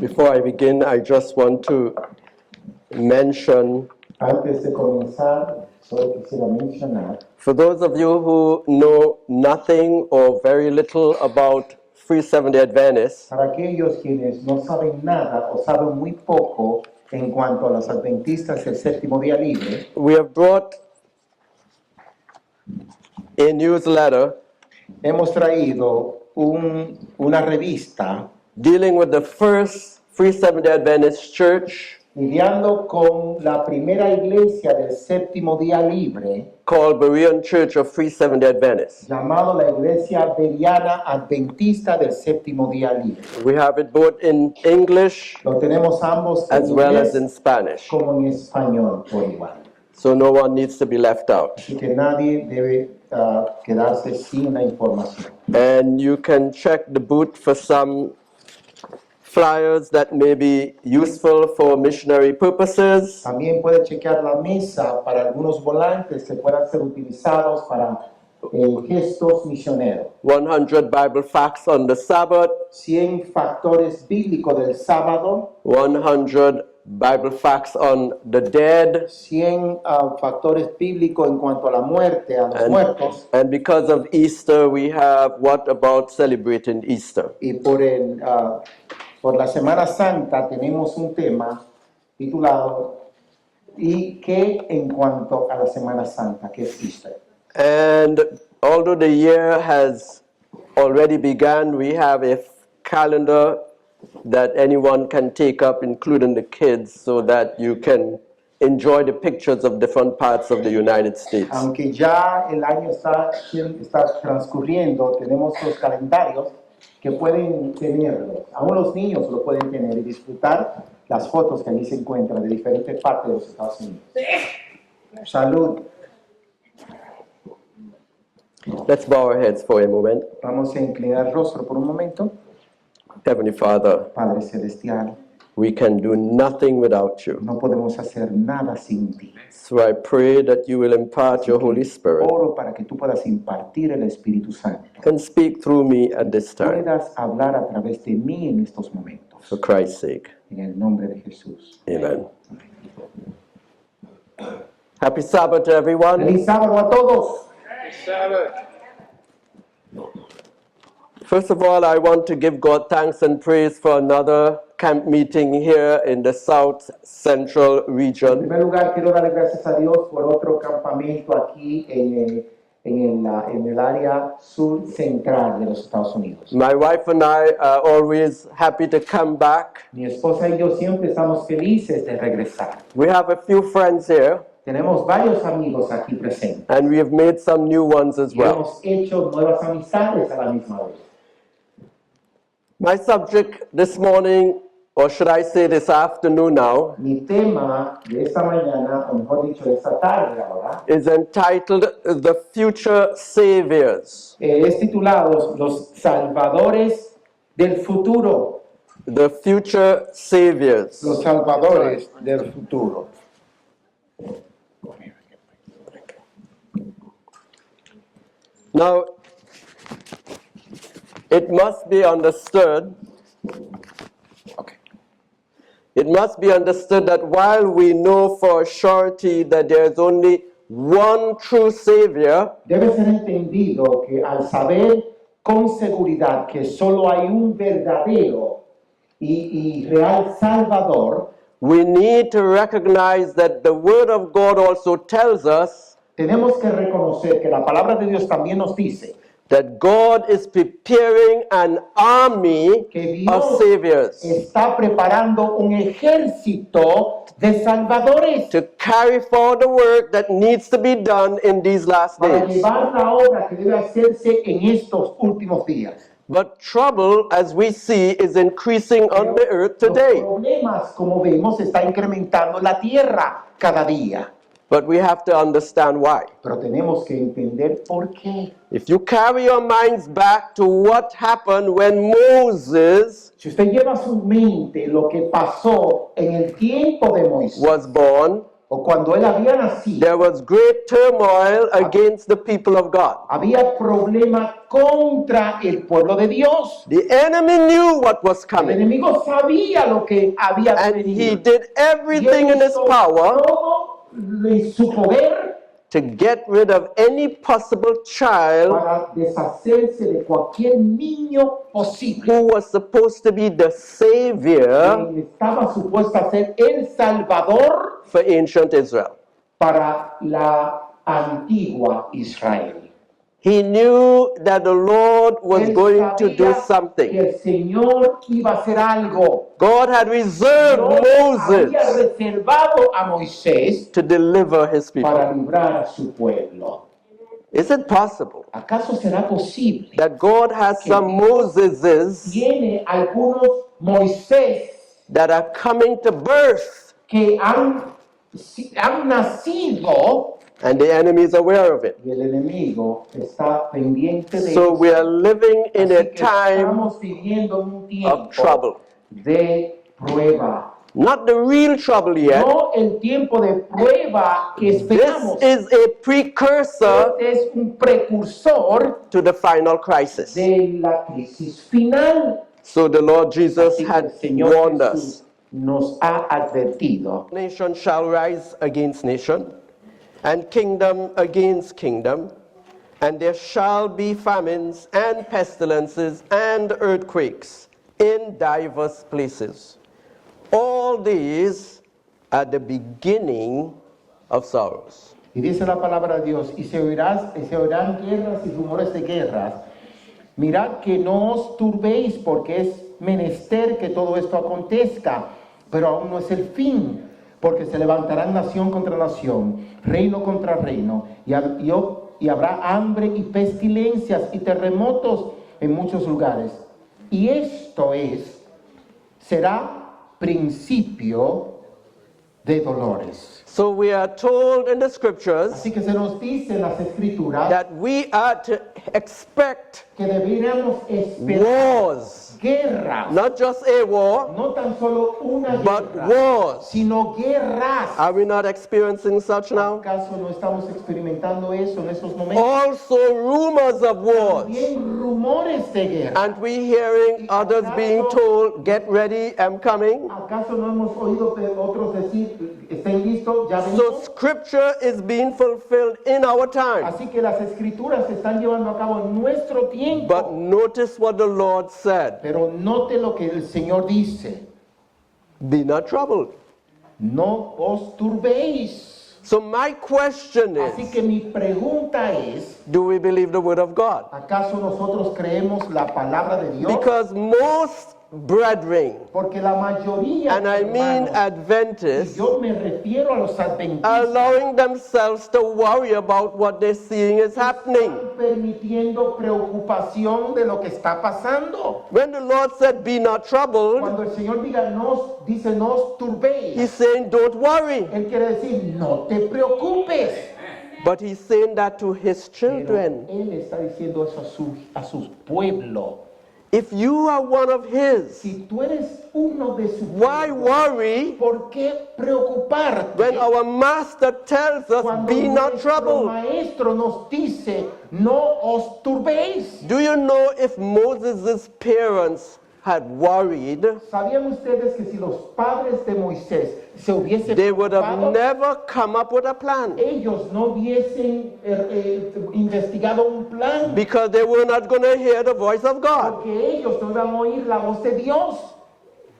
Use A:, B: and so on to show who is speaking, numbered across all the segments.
A: Before I begin, I just want to mention,
B: Antes de comenzar, solo quisiera mencionar,
A: for those of you who know nothing or very little about Free Seventh-day Adventists,
B: para aquellos quienes no saben nada o saben muy poco en cuanto a los adventistas del séptimo día libre,
A: we have brought a newsletter
B: hemos traído una revista
A: dealing with the first Free Seventh-day Adventist church
B: lidiando con la primera iglesia del séptimo día libre,
A: called Berean Church of Free Seventh-day Adventists.
B: llamado la Iglesia Bereana Adventista del séptimo día libre.
A: We have it both in English
B: Lo tenemos ambos en
A: as well as in
B: inglés
A: Spanish,
B: como en español por igual.
A: so no one needs to be left out.
B: Así que nadie debe quedarse sin la información.
A: And you can check the booth for some flyers that may be useful for missionary purposes.
B: También puede chequear la mesa para algunos volantes que puedan ser utilizados para gestos misioneros.
A: 100 Bible facts on the Sabbath,
B: 100 factores bíblicos del sábado,
A: 100 Bible facts on the dead,
B: 100 factores bíblicos en cuanto a la muerte, a los muertos.
A: and because of Easter, we have what about celebrating Easter.
B: Y por la Semana Santa tenemos un tema titulado ¿Y qué en cuanto a la Semana Santa? ¿Qué es Easter?
A: And although the year has already begun, we have a calendar that anyone can take up, including the kids, so that you can enjoy the pictures of different parts of the United States.
B: Aunque ya el año está transcurriendo, tenemos los calendarios que pueden tenerlos. Aún los niños lo pueden tener y disfrutar las fotos que allí se encuentran de diferentes partes de los Estados Unidos. Salud.
A: Let's bow our heads for a moment.
B: Vamos a inclinar el rostro por un momento.
A: Heavenly Father,
B: Padre Celestial,
A: we can do nothing without you.
B: no podemos hacer nada sin ti.
A: So I pray that you will impart your Holy Spirit
B: Oro para que tú puedas impartir el Espíritu Santo.
A: and speak through me at this time,
B: Puedas hablar a través de mí en estos momentos.
A: for Christ's sake.
B: En el nombre de Jesús.
A: Amen. Happy Sabbath to everyone.
B: ¡Feliz sábado a todos!
A: First of all, I want to give God thanks and praise for another camp meeting here in the South Central
B: En
A: region.
B: primer lugar, quiero darle gracias a Dios por otro campamento aquí en el área sur central de los Estados Unidos.
A: My wife and I are always happy to come back.
B: Mi esposa y yo siempre estamos felices de regresar.
A: We have a few friends here,
B: Tenemos varios amigos aquí presentes.
A: and we have made some new ones as
B: Y
A: well.
B: hemos hecho nuevas amistades a la misma vez.
A: My subject this morning, or should I say this afternoon now,
B: Mi tema de esta mañana, o mejor dicho, de esta tarde ahora,
A: is entitled The Future Saviors.
B: es titulado Los Salvadores del Futuro.
A: The Future Saviors.
B: Los Salvadores del Futuro.
A: Now, it must be understood, it must be understood that while we know for surety that there is only one true Savior,
B: Debe ser entendido que al saber con seguridad que solo hay un verdadero y real Salvador,
A: we need to recognize that the Word of God also tells us
B: tenemos que reconocer que la palabra de Dios también nos dice
A: that God is preparing an army
B: que
A: of
B: Dios
A: saviors
B: está preparando un ejército de salvadores
A: to carry forward the work that needs to be done in these last
B: para
A: days.
B: llevar la obra que debe hacerse en estos últimos días.
A: But trouble, as we see, is increasing on the earth
B: Los
A: today.
B: problemas, como vemos, está incrementando en la tierra cada día.
A: But we have to understand why.
B: Pero tenemos que entender por qué.
A: If you carry your minds back to what happened when Moses
B: Si usted lleva a su mente lo que pasó en el tiempo de Moisés,
A: was born,
B: o cuando él había nacido,
A: there was great turmoil against the people of God.
B: había problema contra el pueblo de Dios.
A: The enemy knew what was
B: El
A: coming,
B: enemigo sabía lo que había de
A: and he
B: venir.
A: did
B: Y
A: everything
B: él
A: in his
B: hizo
A: power
B: todo en su poder
A: to get rid of any possible child
B: para deshacerse de cualquier niño posible.
A: who was supposed to be the savior
B: Quien estaba supuesto a ser el Salvador
A: for ancient Israel.
B: para la antigua Israel.
A: He knew that the Lord was
B: Él
A: going to do
B: sabía que
A: something.
B: el Señor iba a hacer algo.
A: God had reserved
B: Dios había
A: Moses
B: reservado a Moisés
A: to deliver his people.
B: para librar a su pueblo.
A: Is it possible
B: ¿Acaso será posible
A: that God has some Moseses
B: tiene algunos Moisés
A: that are coming to birth
B: que han nacido
A: and the enemy is aware of it?
B: y el enemigo está pendiente de
A: So
B: eso?
A: we are living in a
B: Así que
A: time
B: estamos viviendo un tiempo
A: of trouble.
B: de prueba.
A: Not the real trouble yet.
B: No el tiempo de prueba que
A: This
B: esperamos.
A: is a precursor
B: Este es un precursor
A: to the final crisis.
B: de la crisis final.
A: So the Lord Jesus
B: Así que el
A: had
B: Señor
A: warned
B: Jesús
A: us.
B: nos ha advertido.
A: Nation shall rise against nation, and kingdom against kingdom, and there shall be famines and pestilences and earthquakes in diverse places. All these are the beginning of sorrows.
B: Y dice la palabra de Dios, y se oirán guerras y rumores de guerras. Mirad que no os turbéis, porque es menester que todo esto acontezca, pero aún no es el fin, porque se levantarán nación contra nación, reino contra reino, y habrá hambre y pestilencias y terremotos en muchos lugares. Y esto será principio de dolores.
A: So we are told in the scriptures
B: Así que se nos dice en las escrituras
A: that we are to expect
B: que deberíamos esperar
A: wars,
B: guerras,
A: not just a war,
B: no tan solo una
A: but
B: guerra,
A: wars.
B: sino guerras.
A: Are we not experiencing such now?
B: ¿Acaso no estamos experimentando eso en estos momentos?
A: Also rumors of wars.
B: También rumores de guerra.
A: Aren't we hearing others being told, get ready, I'm coming?
B: ¿Acaso no hemos oído otros decir, estén listos, ya
A: So
B: venimos?
A: scripture is being fulfilled in our time.
B: Así que las escrituras se están llevando a cabo en nuestro tiempo.
A: But notice what the Lord said.
B: Pero note lo que el Señor dice.
A: Be not troubled.
B: No os turbéis.
A: So my question
B: Así
A: is,
B: que mi pregunta es,
A: do we believe the word of God?
B: ¿acaso nosotros creemos la palabra de Dios?
A: Because most brethren,
B: Porque la mayoría
A: and I
B: de
A: mean
B: hermanos, y
A: Adventists,
B: yo me refiero a los adventistas,
A: are allowing themselves to worry about what they're seeing is happening.
B: están permitiendo preocupación de lo que está pasando.
A: When the Lord said, be not troubled,
B: Cuando el Señor dice no os turbéis,
A: He's saying, don't worry.
B: Él quiere decir no te preocupes.
A: But He's saying that to His
B: Pero
A: children.
B: Él está diciendo eso a su pueblo.
A: If you are one of His,
B: Si tú eres uno de su
A: why
B: pueblo,
A: worry
B: ¿por qué preocuparte?
A: when our Master tells us,
B: Cuando
A: be not
B: nuestro
A: troubled?
B: maestro nos dice, no os turbéis.
A: Do you know if Moses' parents had worried,
B: ¿Sabían ustedes que si los padres de Moisés se hubiesen
A: they would have
B: preocupado,
A: never come up with a plan?
B: ellos no hubiesen investigado un plan?
A: Because they were not going to hear the voice of God.
B: Porque ellos no iban a oír la voz de Dios.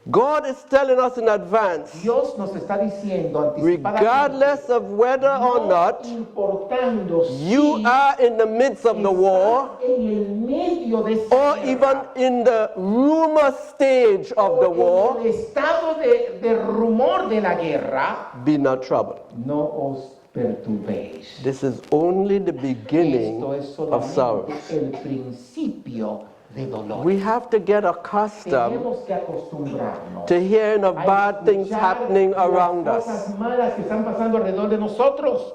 A: God is telling us in advance,
B: Dios nos está diciendo anticipadamente,
A: regardless of whether or
B: no
A: not
B: importando
A: you
B: si
A: are in the midst of the war,
B: estás en el medio de esa
A: or
B: guerra,
A: even in the rumor stage of the
B: o en
A: war,
B: el estado de rumor de la guerra,
A: be not troubled.
B: no os perturbéis.
A: This is only the
B: Esto
A: beginning
B: es
A: of sorrow.
B: solamente el principio de dolor.
A: We have to get accustomed
B: Tenemos que acostumbrarnos
A: to hearing of
B: a
A: bad things
B: escuchar
A: happening
B: las
A: around us.
B: cosas malas que están pasando alrededor de nosotros.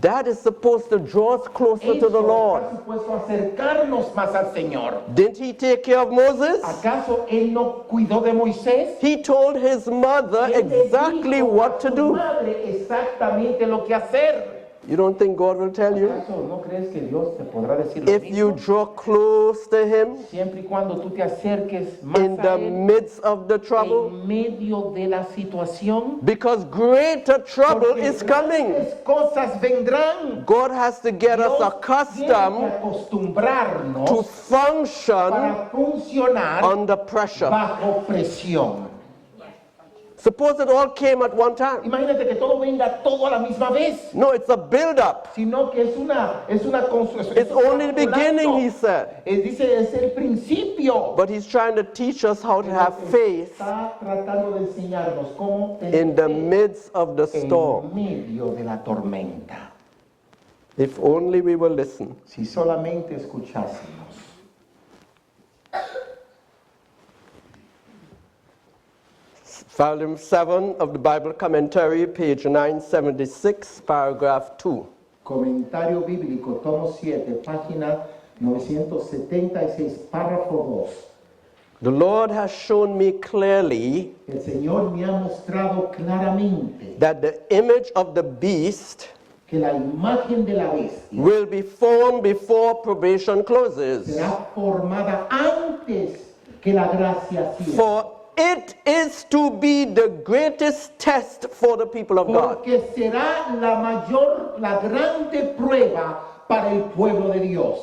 A: That is supposed to draw us closer to the
B: Eso
A: Lord.
B: está supuesto a acercarnos más al Señor.
A: Didn't he take care of Moses?
B: ¿Acaso Él no cuidó de Moisés?
A: He told his mother
B: Él le
A: exactly
B: dijo
A: what
B: a
A: to
B: su
A: do.
B: madre exactamente lo que hacer.
A: You don't think God will tell you?
B: ¿Acaso no crees que Dios te podrá decir lo
A: If you
B: mismo?
A: draw close to him
B: Siempre y cuando tú te acerques más
A: in
B: a
A: the
B: Él
A: midst of the trouble,
B: en medio de la situación,
A: because greater trouble
B: porque
A: is coming.
B: grandes cosas vendrán.
A: God has to get us
B: Dios tiene que
A: accustomed
B: acostumbrarnos
A: to function
B: para funcionar
A: under pressure.
B: bajo presión.
A: Suppose it all came at one time.
B: Imagínate que todo venga todo a la misma vez,
A: No, it's a build-up.
B: sino que es una construcción.
A: It's only the beginning, he said.
B: Dice, es el principio.
A: But he's trying to teach us how to have faith
B: Está tratando de enseñarnos cómo
A: in the
B: tener
A: midst of the
B: en
A: storm.
B: medio de la tormenta.
A: If only we will listen.
B: Si solamente escuchásemos.
A: Volume 7 of the Bible Commentary, page 976, paragraph 2.
B: Comentario bíblico, tomo 7, página 976, párrafo 2.
A: The Lord has shown me clearly
B: El Señor me ha mostrado claramente
A: that the image of the beast
B: que la imagen de la bestia
A: will be formed before probation closes.
B: será formada antes que la gracia cierre.
A: For it is to be the greatest test for the people of God.
B: Porque será la grande prueba para el pueblo de Dios.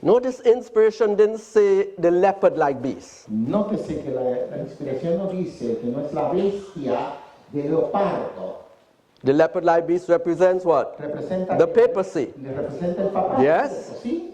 A: Notice inspiration didn't say the leopard-like beast.
B: Nótese que la inspiración no dice que no es la bestia de leopardo.
A: The leopard-like beast represents what?
B: Representa
A: The papacy.
B: Le representa el papado.
A: Yes.
B: ¿Sí?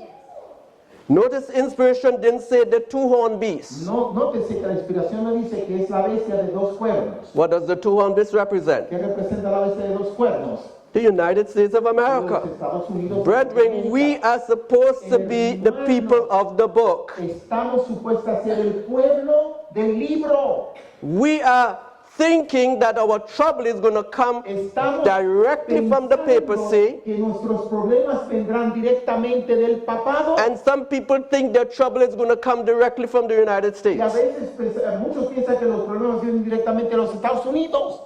A: Notice inspiration didn't say the two-horned beast.
B: No, nótese que la inspiración no dice que es la bestia de dos cuernos.
A: What does the two-horned beast represent?
B: ¿Qué representa la bestia de dos cuernos?
A: The United States of
B: Los
A: America.
B: Estados Unidos.
A: Brethren, we are supposed to be the people of the book.
B: Estamos supuestos a ser el pueblo del libro.
A: We are thinking that our trouble is going to come
B: Estamos
A: directly from the
B: pensando
A: papacy,
B: que nuestros problemas vendrán directamente del papado.
A: and some people think their trouble is going to come directly from the United
B: Y
A: States.
B: a veces muchos piensan que los problemas vienen directamente de los Estados Unidos.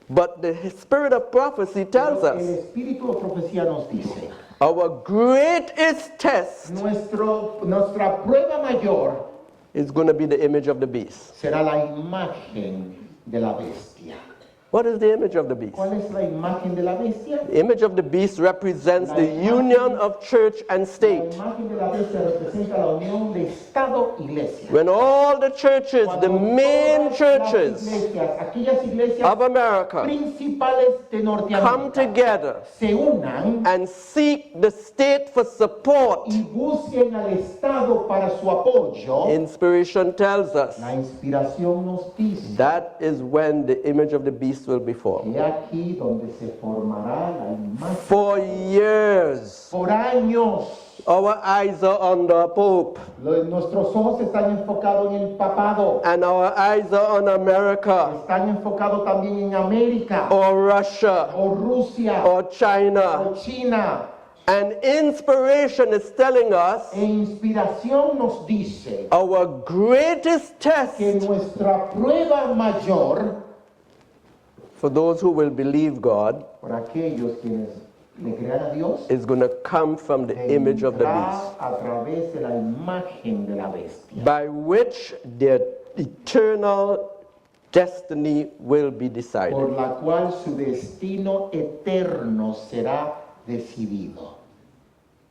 A: But the spirit of prophecy tells
B: Pero el
A: us
B: espíritu de profecía nos dice,
A: our greatest test
B: nuestra prueba mayor
A: is going to be the image of the beast.
B: será la imagen de la bestia.
A: What is the image of the beast?
B: ¿Cuál es la imagen de la bestia?
A: The image of the beast represents the union of church and
B: La
A: state.
B: imagen de la bestia representa la unión de Estado-Iglesia.
A: When all the churches, the main churches
B: Aquellas iglesias
A: of America
B: principales de
A: come
B: Norteamérica
A: together
B: se unan
A: and seek the state for support,
B: y busquen al Estado para su apoyo,
A: inspiration tells us
B: la inspiración nos dice
A: that is when the image of the beast will be formed.
B: que aquí donde se formará la imagen.
A: For years,
B: Por años,
A: our eyes are on the Pope,
B: nuestros ojos están enfocados en el papado,
A: and our eyes are on America,
B: están enfocados también en América,
A: or Russia,
B: o Rusia,
A: or China.
B: o China.
A: And inspiration is telling us
B: E inspiración nos dice
A: our greatest test
B: que nuestra prueba mayor,
A: for those who will believe God
B: por aquellos quienes le crean a Dios,
A: is going to come from the image of the beast,
B: vendrá a través de la imagen de la bestia,
A: by which their eternal destiny will be
B: por
A: decided.
B: la cual su destino eterno será decidido.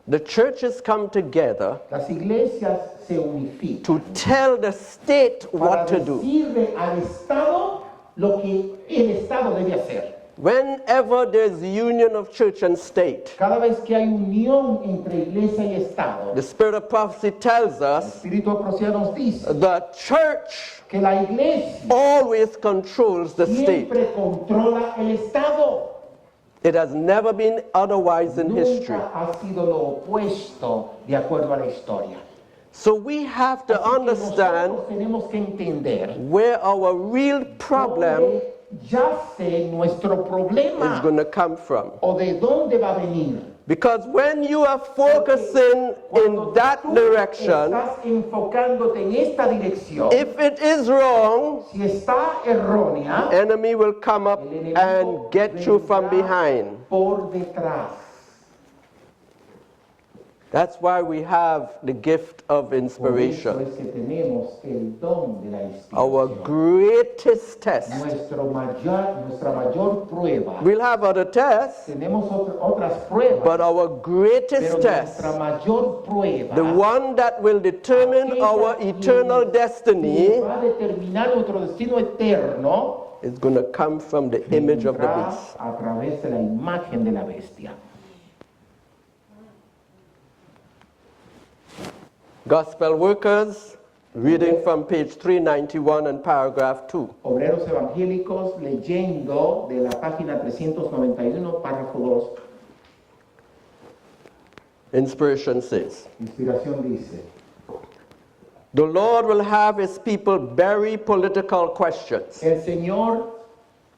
A: The churches come together
B: Las iglesias se unifican
A: to tell the state
B: para
A: what to do.
B: decirle al Estado lo que el Estado debe hacer.
A: Whenever there's union of church and state,
B: Cada vez que hay unión entre iglesia y Estado,
A: the spirit of prophecy tells
B: el
A: us
B: Espíritu de Profecía nos dice
A: the church
B: que la iglesia
A: always controls the state.
B: siempre controla el Estado.
A: It has never been otherwise in history.
B: Nunca ha sido lo opuesto de acuerdo a la historia.
A: So we have to
B: Así que
A: understand
B: nosotros tenemos que entender
A: where our real problem
B: yace nuestro
A: is
B: problema
A: going to come from.
B: o de dónde va a venir.
A: Because when you are focusing in that
B: Tú
A: direction,
B: estás enfocándote en esta dirección.
A: if it is wrong,
B: Si está errónea,
A: enemy will come up
B: el enemigo
A: and get you from
B: vendrá
A: behind.
B: por detrás.
A: That's why we have the gift of
B: Por eso
A: inspiration.
B: es que tenemos el don de la
A: Our
B: inspiración.
A: greatest test.
B: Nuestra mayor prueba.
A: We'll have other tests,
B: Tenemos otras pruebas,
A: but our
B: pero
A: greatest test,
B: nuestra mayor prueba,
A: the one that will determine our eternal destiny,
B: que va a determinar nuestro destino eterno,
A: is going to come from the image of the
B: vendrá
A: beast.
B: a través de la imagen de la bestia.
A: Gospel workers, reading from page 391 and paragraph 2.
B: Obreros evangélicos leyendo de la página 391, párrafo 2.
A: Inspiration says,
B: Inspiración dice:
A: the Lord will have his people bury political questions.
B: el Señor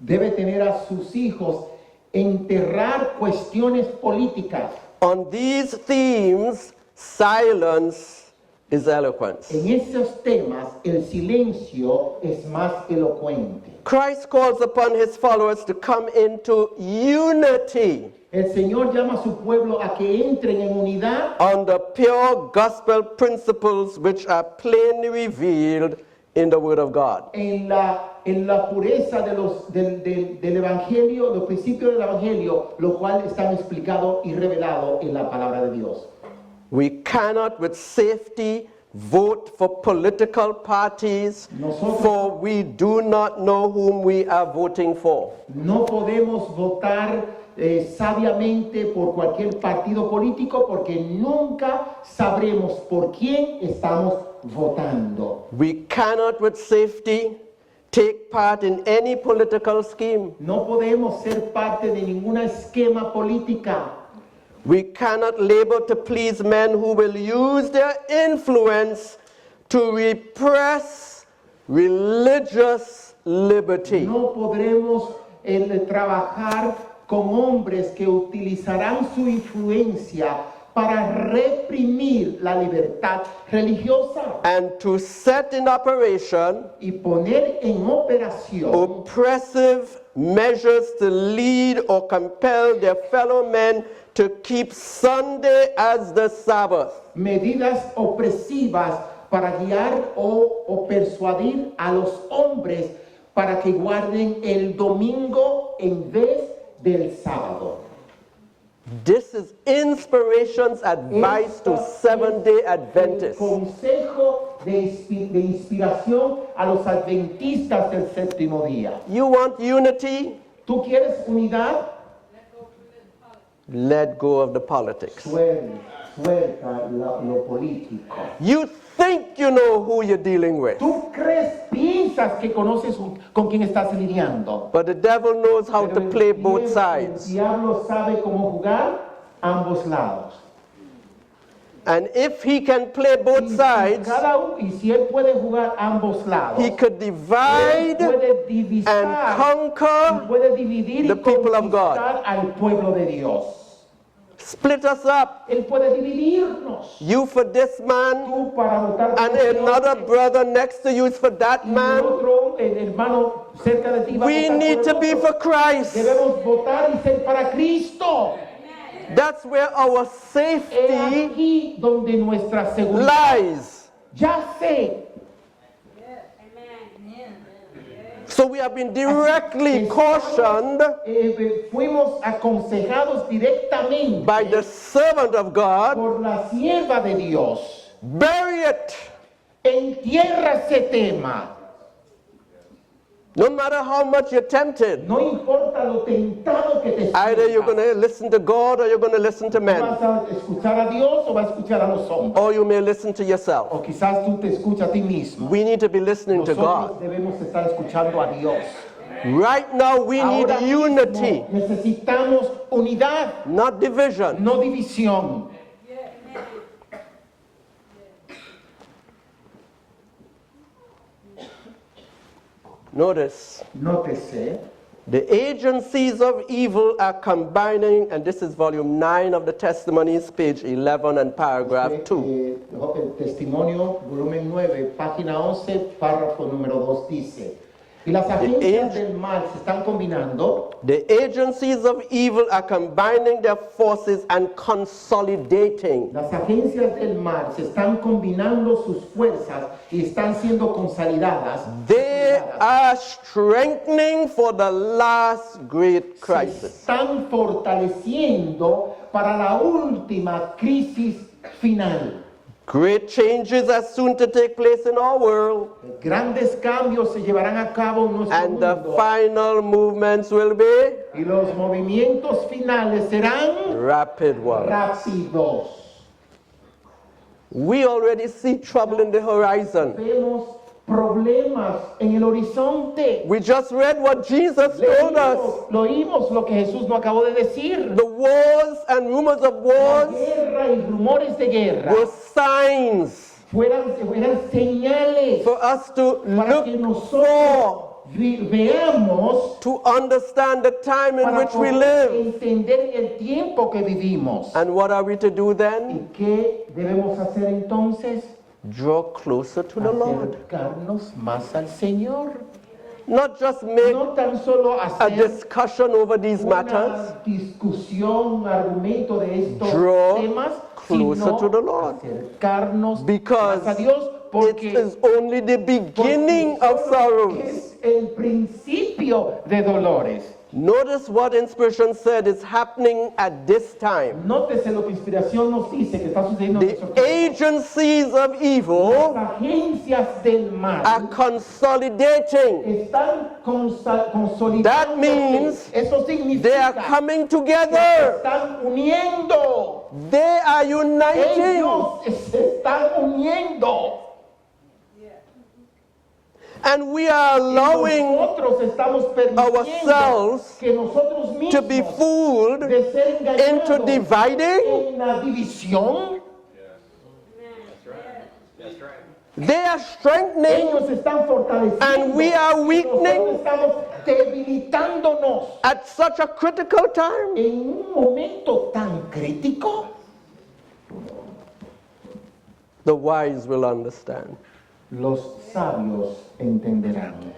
B: debe tener a sus hijos enterrar cuestiones políticas.
A: On these themes, silence is eloquence.
B: En esos temas, el silencio es más elocuente.
A: Christ calls upon his followers to come into unity
B: El Señor llama a su pueblo a que entren en unidad
A: under pure gospel principles which are plainly revealed in the Word of God.
B: en la pureza del Evangelio, los principios del Evangelio, lo cual están explicados y revelados en la palabra de Dios.
A: We cannot with safety vote for political parties, for we do not know whom we are voting for.
B: No podemos votar sabiamente por cualquier partido político porque nunca sabremos por quién estamos votando.
A: We cannot with safety take part in any political scheme.
B: No podemos ser parte de ninguna esquema política.
A: We cannot labor to please men who will use their influence to repress religious liberty.
B: No podremos trabajar con hombres que utilizarán su influencia para reprimir la libertad religiosa
A: And to set in operation
B: y poner en operación
A: oppressive measures to lead or compel their fellow men to keep Sunday as the Sabbath.
B: medidas opresivas para guiar o persuadir a los hombres para que guarden el domingo en vez del sábado.
A: This is inspiration's advice to Seventh-day
B: El
A: Adventists.
B: consejo de inspiración a los adventistas del séptimo día.
A: You want unity?
B: ¿Tú quieres unidad?
A: Let go of the politics.
B: Suelta lo político.
A: You think you know who you're dealing with,
B: Tú piensas que conoces con quién estás lidiando.
A: but the devil knows how
B: Pero
A: to
B: el
A: play both
B: el
A: sides.
B: diablo sabe cómo jugar ambos lados.
A: And if he can play both sides,
B: Y si él puede jugar ambos lados,
A: he could
B: él
A: divide
B: puede divisar
A: and
B: y
A: conquer,
B: puede dividir
A: the
B: y
A: people of God.
B: conquistar al pueblo de Dios.
A: split us up.
B: Él puede dividirnos.
A: You for this man,
B: Tú para votar por
A: and
B: este
A: another
B: hombre,
A: brother next to you is for that
B: y el
A: man.
B: otro, el hermano cerca de ti va a
A: We
B: votar
A: need
B: por
A: to
B: el
A: be
B: otro.
A: for Christ.
B: Debemos votar y ser para Cristo.
A: That's where our
B: Es
A: safety
B: aquí donde nuestra seguridad
A: lies.
B: yace.
A: So we have been directly cautioned
B: Fuimos aconsejados directamente
A: by the servant of God,
B: por la sierva de Dios.
A: bury it.
B: Entierra ese tema.
A: No matter how much you're tempted,
B: No importa lo tentado que te
A: either you're
B: sientas.
A: going to listen to God or you're going to listen to men,
B: ¿Vas a escuchar a Dios o vas a escuchar a los hombres?
A: or you may listen to yourself.
B: O quizás tú te escuchas a ti mismo.
A: We need to be listening to
B: Nosotros
A: God.
B: debemos estar escuchando a Dios.
A: Right now we need
B: Ahora mismo
A: unity,
B: necesitamos unidad,
A: not division.
B: no división.
A: Notice,
C: Nótese,
A: the agencies of evil are combining, and this is volume 9 of the Testimonies, page 11 and paragraph 2.
C: el testimonio, volumen 9, página 11, párrafo número 2 dice, y las agencias del mal se están combinando,
A: The agencies of evil are combining their forces and consolidating.
C: las agencias del mal se están combinando sus fuerzas y están siendo consolidadas.
A: They are strengthening for the last great
C: Se
A: crisis.
C: están fortaleciendo para la última crisis final.
A: Great changes are soon to take place in our world,
C: Grandes cambios se llevarán a cabo en nuestro
A: and the
C: mundo
A: final movements will be
C: y los movimientos finales serán
A: rapid ones.
C: rápidos.
A: We already see trouble in the horizon.
C: Vemos problemas en el horizonte.
A: We just read what Jesus told us.
C: Oímos lo que Jesús nos acabó de decir.
A: The wars and rumors of
C: La
A: wars
C: guerra y rumores de guerra
A: were signs
C: fueran señales
A: for us to
C: para que
A: look
C: nosotros
A: for,
C: veamos
A: to understand the time in
C: para
A: which we
C: poder
A: live.
C: entender el tiempo que vivimos.
A: And what are we to do then?
C: ¿Y qué debemos hacer entonces?
A: Draw closer to the Lord.
C: Acercarnos más al Señor.
A: Not just make
C: No tan solo
A: a
C: hacer
A: discussion over these matters.
C: una discusión, argumento de estos
A: Draw
C: temas,
A: closer
C: sino
A: to the Lord.
C: acercarnos
A: Because
C: más a Dios,
A: it
C: porque
A: is only the beginning of sorrows.
C: es el principio de dolores.
A: Notice what inspiration said is happening at this time.
C: Nótese lo que inspiración nos dice que está sucediendo en nuestro
A: The
C: tiempo.
A: agencies of evil
C: Las agencias del mal
A: are consolidating.
C: están consolidando.
A: That means
C: Eso
A: They are
C: significa
A: coming
C: que se
A: together.
C: están uniendo.
A: They are uniting.
C: Ellos se están uniendo.
A: And we are
C: Y
A: allowing
C: nosotros estamos permitiendo
A: ourselves
C: que nosotros mismos
A: to be fooled
C: de ser engañados
A: into dividing.
C: en la división.
A: They are strengthening
C: Ellos están fortaleciendo.
A: and we are weakening
C: Nosotros estamos debilitándonos
A: at such a critical time.
C: en un momento tan crítico.
A: The wise will understand.
C: Los sabios entenderán.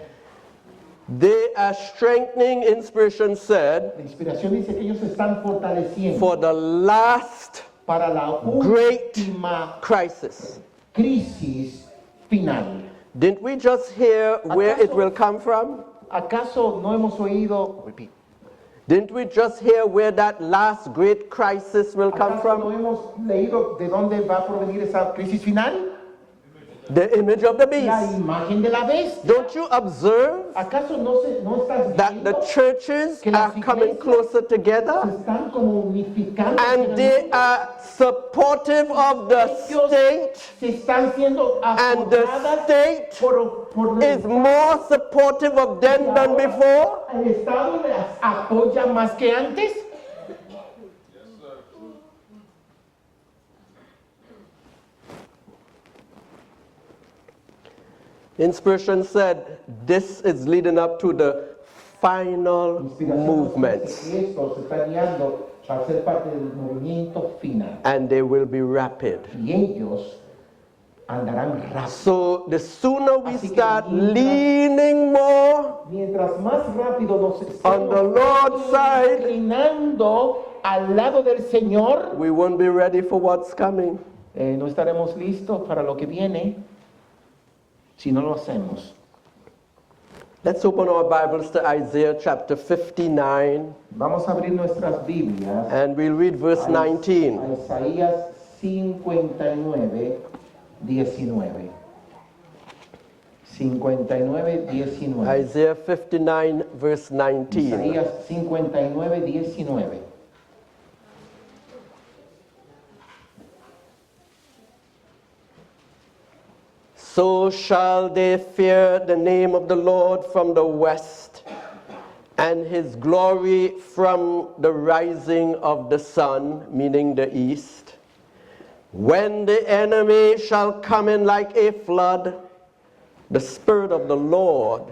A: They are strengthening, inspiration said,
C: La inspiración dice que ellos se están fortaleciendo
A: for the last
C: para la
A: great
C: última
A: crisis.
C: crisis final.
A: Didn't we just hear where it
C: ¿Acaso-
A: will come from?
C: ¿Acaso no hemos oído? Repeat.
A: Didn't we just hear where that last great crisis will come
C: ¿Acaso
A: from?
C: no hemos leído de dónde va a provenir esa crisis final?
A: The image of the
C: La
A: beast.
C: imagen de la bestia.
A: Don't you observe
C: ¿Acaso no estás
A: that the
C: viendo
A: churches
C: que
A: are
C: las
A: coming
C: iglesias
A: closer
C: se
A: together
C: están como unificando?
A: and they are supportive of the
C: Ellos
A: state,
C: se están siendo
A: and the
C: apoyadas
A: state
C: por
A: is more supportive of them than before?
C: ¿El Estado las apoya más que antes?
A: Inspiration said this is leading up to the final
C: Inspiración
A: movements,
C: nos dice que esto se está guiando para ser parte del movimiento final.
A: and they will be rapid.
C: Y ellos andarán rápido.
A: So the sooner we
C: Así que
A: start
C: mientras-
A: leaning more
C: Mientras más rápido nos
A: On the Lord's side,
C: inclinando al lado del Señor,
A: we won't be ready for what's coming.
C: no estaremos listos para lo que viene si no lo hacemos.
A: Let's open our Bibles to Isaiah chapter 59,
C: Vamos a abrir nuestras Biblias
A: and we'll read verse 19.
C: a Isaías 59, 19. 59, 19.
A: Isaiah 59, verse 19.
C: Isaías 59, 19.
A: So shall they fear the name of the Lord from the west, and his glory from the rising of the sun, meaning the east. When the enemy shall come in like a flood, the Spirit of the Lord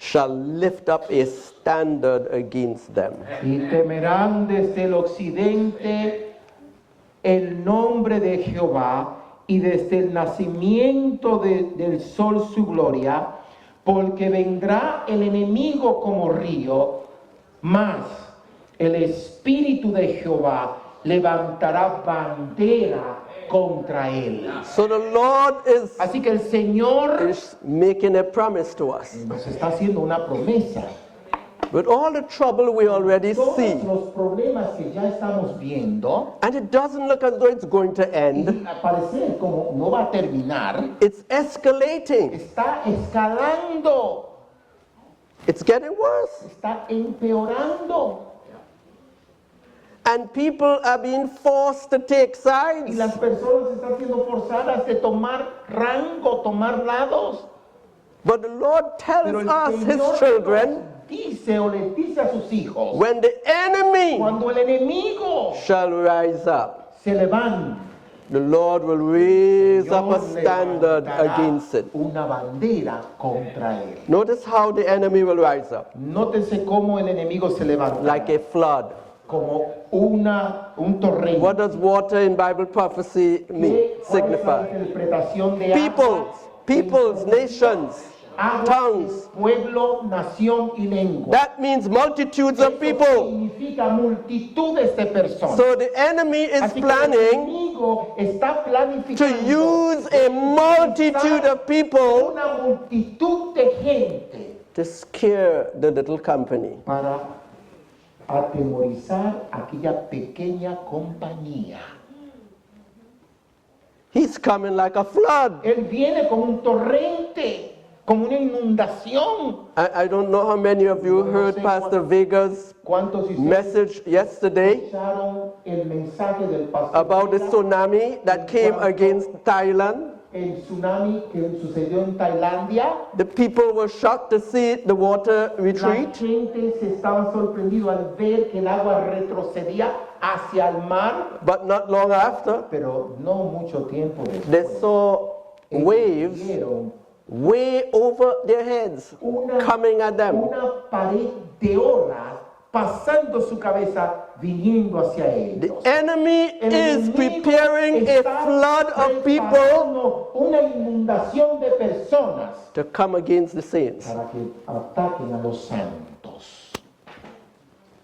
A: shall lift up a standard against them.
C: Y temerán desde el occidente el nombre de Jehová y desde el nacimiento del sol su gloria, porque vendrá el enemigo como río, mas el Espíritu de Jehová levantará bandera contra él.
A: So the Lord
C: Así que el Señor
A: is making a promise to us.
C: nos está haciendo una promesa.
A: With all the trouble we already
C: Todos
A: see,
C: los problemas que ya estamos viendo,
A: and it doesn't look as though it's going to
C: y
A: end,
C: al parecer como no va a terminar,
A: it's escalating.
C: está escalando,
A: It's getting worse.
C: está empeorando.
A: And people are being forced to take
C: Y
A: sides.
C: las personas están siendo forzadas de tomar rango, tomar lados.
A: But the Lord tells
C: Pero el
A: us, His
C: Señor
A: children,
C: nos dice o les dice a sus hijos,
A: when the enemy
C: cuando el enemigo
A: shall rise up,
C: se levanta,
A: the Lord will raise up a
C: Dios
A: standard
C: levantará
A: against it.
C: una bandera contra él.
A: Notice how the enemy will rise up,
C: Nótense cómo el enemigo se levanta
A: like a flood.
C: como un torrente.
A: What does water in Bible prophecy mean,
C: ¿Cuál es la
A: signify?
C: interpretación de agua?
A: Peoples, nations,
C: Agua,
A: tongues.
C: pueblo, nación y lengua.
A: That means multitudes of
C: Eso
A: people.
C: significa multitudes de personas.
A: So the enemy is
C: Así que el
A: planning
C: enemigo está
A: to
C: planificando
A: use a multitude of people
C: una multitud de gente
A: to scare the little company.
C: para atemorizar a aquella pequeña compañía.
A: He's coming like a flood.
C: Él viene como un torrente, como una inundación.
A: I don't know how many of you heard Pastor Vega's
C: ¿Cuántos de ustedes
A: message yesterday
C: escucharon el mensaje del pastor
A: about the
C: Vega?
A: tsunami that came against Thailand.
C: El tsunami que sucedió en Tailandia?
A: The people were shocked to see the water
C: La
A: retreat.
C: gente se estaba sorprendido al ver que el agua retrocedía hacia el mar,
A: But not long after,
C: pero no mucho tiempo
A: they
C: después.
A: saw waves
C: Vieron
A: way over their heads coming at them.
C: una pared de olas pasando su cabeza, viniendo hacia
A: The
C: ellos.
A: enemy
C: El
A: is
C: enemigo
A: preparing a
C: está
A: flood of people
C: preparando una inundación de personas
A: to come against the saints.
C: para que ataquen a los santos.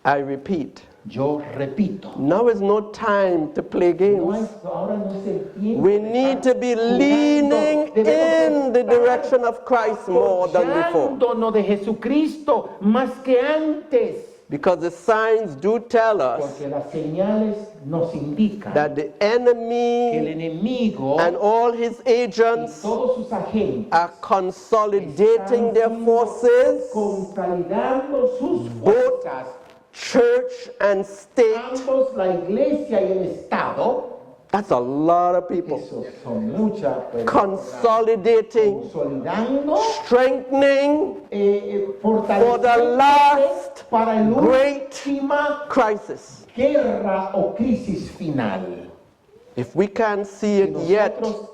A: I repeat,
C: Yo repito,
A: now is no time to play games.
C: ahora no es el tiempo
A: We
C: de
A: need
C: estar
A: to be
C: jugando.
A: leaning
C: Debemos
A: in the
C: estar
A: direction of Christ more than before.
C: apoyándonos de Jesucristo más que antes,
A: Because the signs do tell us
C: porque las señales nos indican
A: that the
C: que el
A: enemy
C: enemigo
A: and all his
C: y
A: agents
C: todos sus agentes
A: are consolidating their forces,
C: consolidando sus fuerzas,
A: church and state.
C: ambos la iglesia y el Estado.
A: That's a lot of people.
C: Esos son muchas personas
A: Consolidating,
C: consolidando,
A: strengthening for the
C: fortaleciendo
A: last
C: para la
A: great
C: última
A: crisis.
C: guerra o crisis final.
A: If we can't see it yet,
C: Nosotros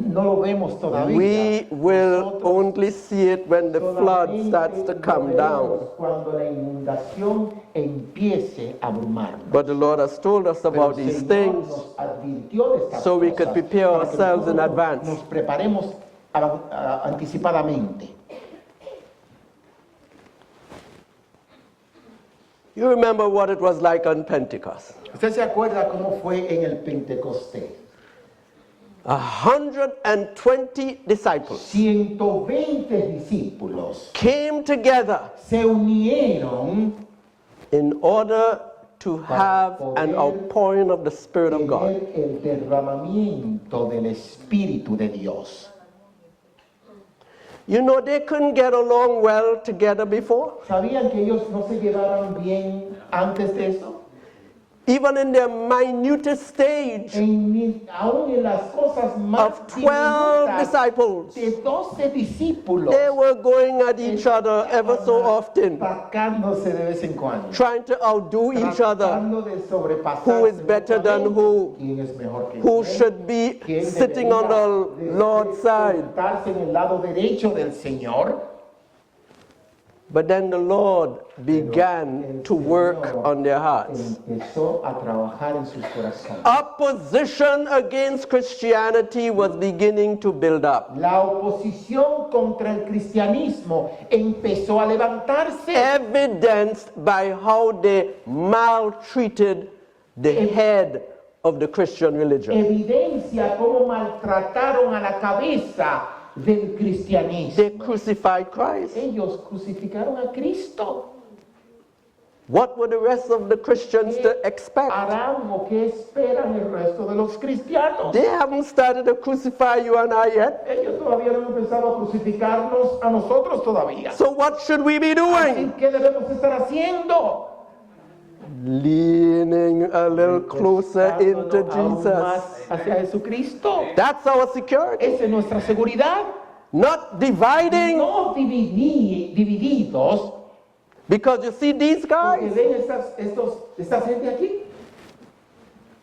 C: no lo vemos todavía.
A: we will
C: Nosotros
A: only see it when the flood
C: solamente
A: starts to
C: lo
A: come
C: veremos
A: down.
C: cuando la inundación empiece a abrumarnos.
A: But the Lord has told us
C: Pero
A: about
C: el
A: these
C: Señor
A: things
C: nos advirtió de estas
A: so we
C: cosas
A: could prepare
C: para que
A: ourselves in
C: nosotros
A: advance.
C: Nos preparemos anticipadamente.
A: You remember what it was like on Pentecost.
C: ¿Usted se acuerda cómo fue en el Pentecostés?
A: 120 disciples
C: 120 discípulos
A: came together
C: se unieron
A: in order to have an outpouring of the Spirit of God.
C: tener el derramamiento del Espíritu de Dios.
A: You know, they couldn't get along well together before.
C: ¿Sabían que ellos no se llevaban bien antes de eso?
A: Even in their minutest stage
C: Aún en las cosas más
A: of 12
C: diminutas
A: disciples,
C: de 12 discípulos,
A: they were going at each other ever so often,
C: atacándose de vez en cuando,
A: trying to outdo each other.
C: tratando de sobrepasarse
A: Who is better than who?
C: ¿Quién es mejor que
A: Who
C: quién?
A: should be
C: ¿Quién
A: sitting on the
C: debería
A: Lord's side?
C: sentarse en el lado derecho del Señor?
A: But then the Lord
B: El
A: began to work
B: Señor
A: on their hearts.
B: empezó a trabajar en sus corazones.
A: Opposition against Christianity was beginning to build up.
C: La oposición contra el cristianismo empezó a levantarse,
A: Evidenced by how they maltreated the head of the Christian religion.
C: evidencia cómo maltrataron a la cabeza del cristianismo.
A: They crucified Christ.
C: Ellos crucificaron a Cristo.
A: What were the rest of the Christians to expect?
C: ¿Harán o qué esperan el resto de los cristianos?
A: They haven't started to crucify you and I yet.
C: Ellos todavía no han empezado a crucificarnos a nosotros todavía.
A: So what should we be doing?
C: ¿Qué debemos estar haciendo?
A: Leaning a little closer into
C: Aún más
A: Jesus.
C: hacia Jesucristo.
A: That's our security.
C: Esa es nuestra seguridad.
A: Not dividing.
C: No divididos.
A: Because you see these
C: Porque
A: guys,
C: ven esta gente aquí.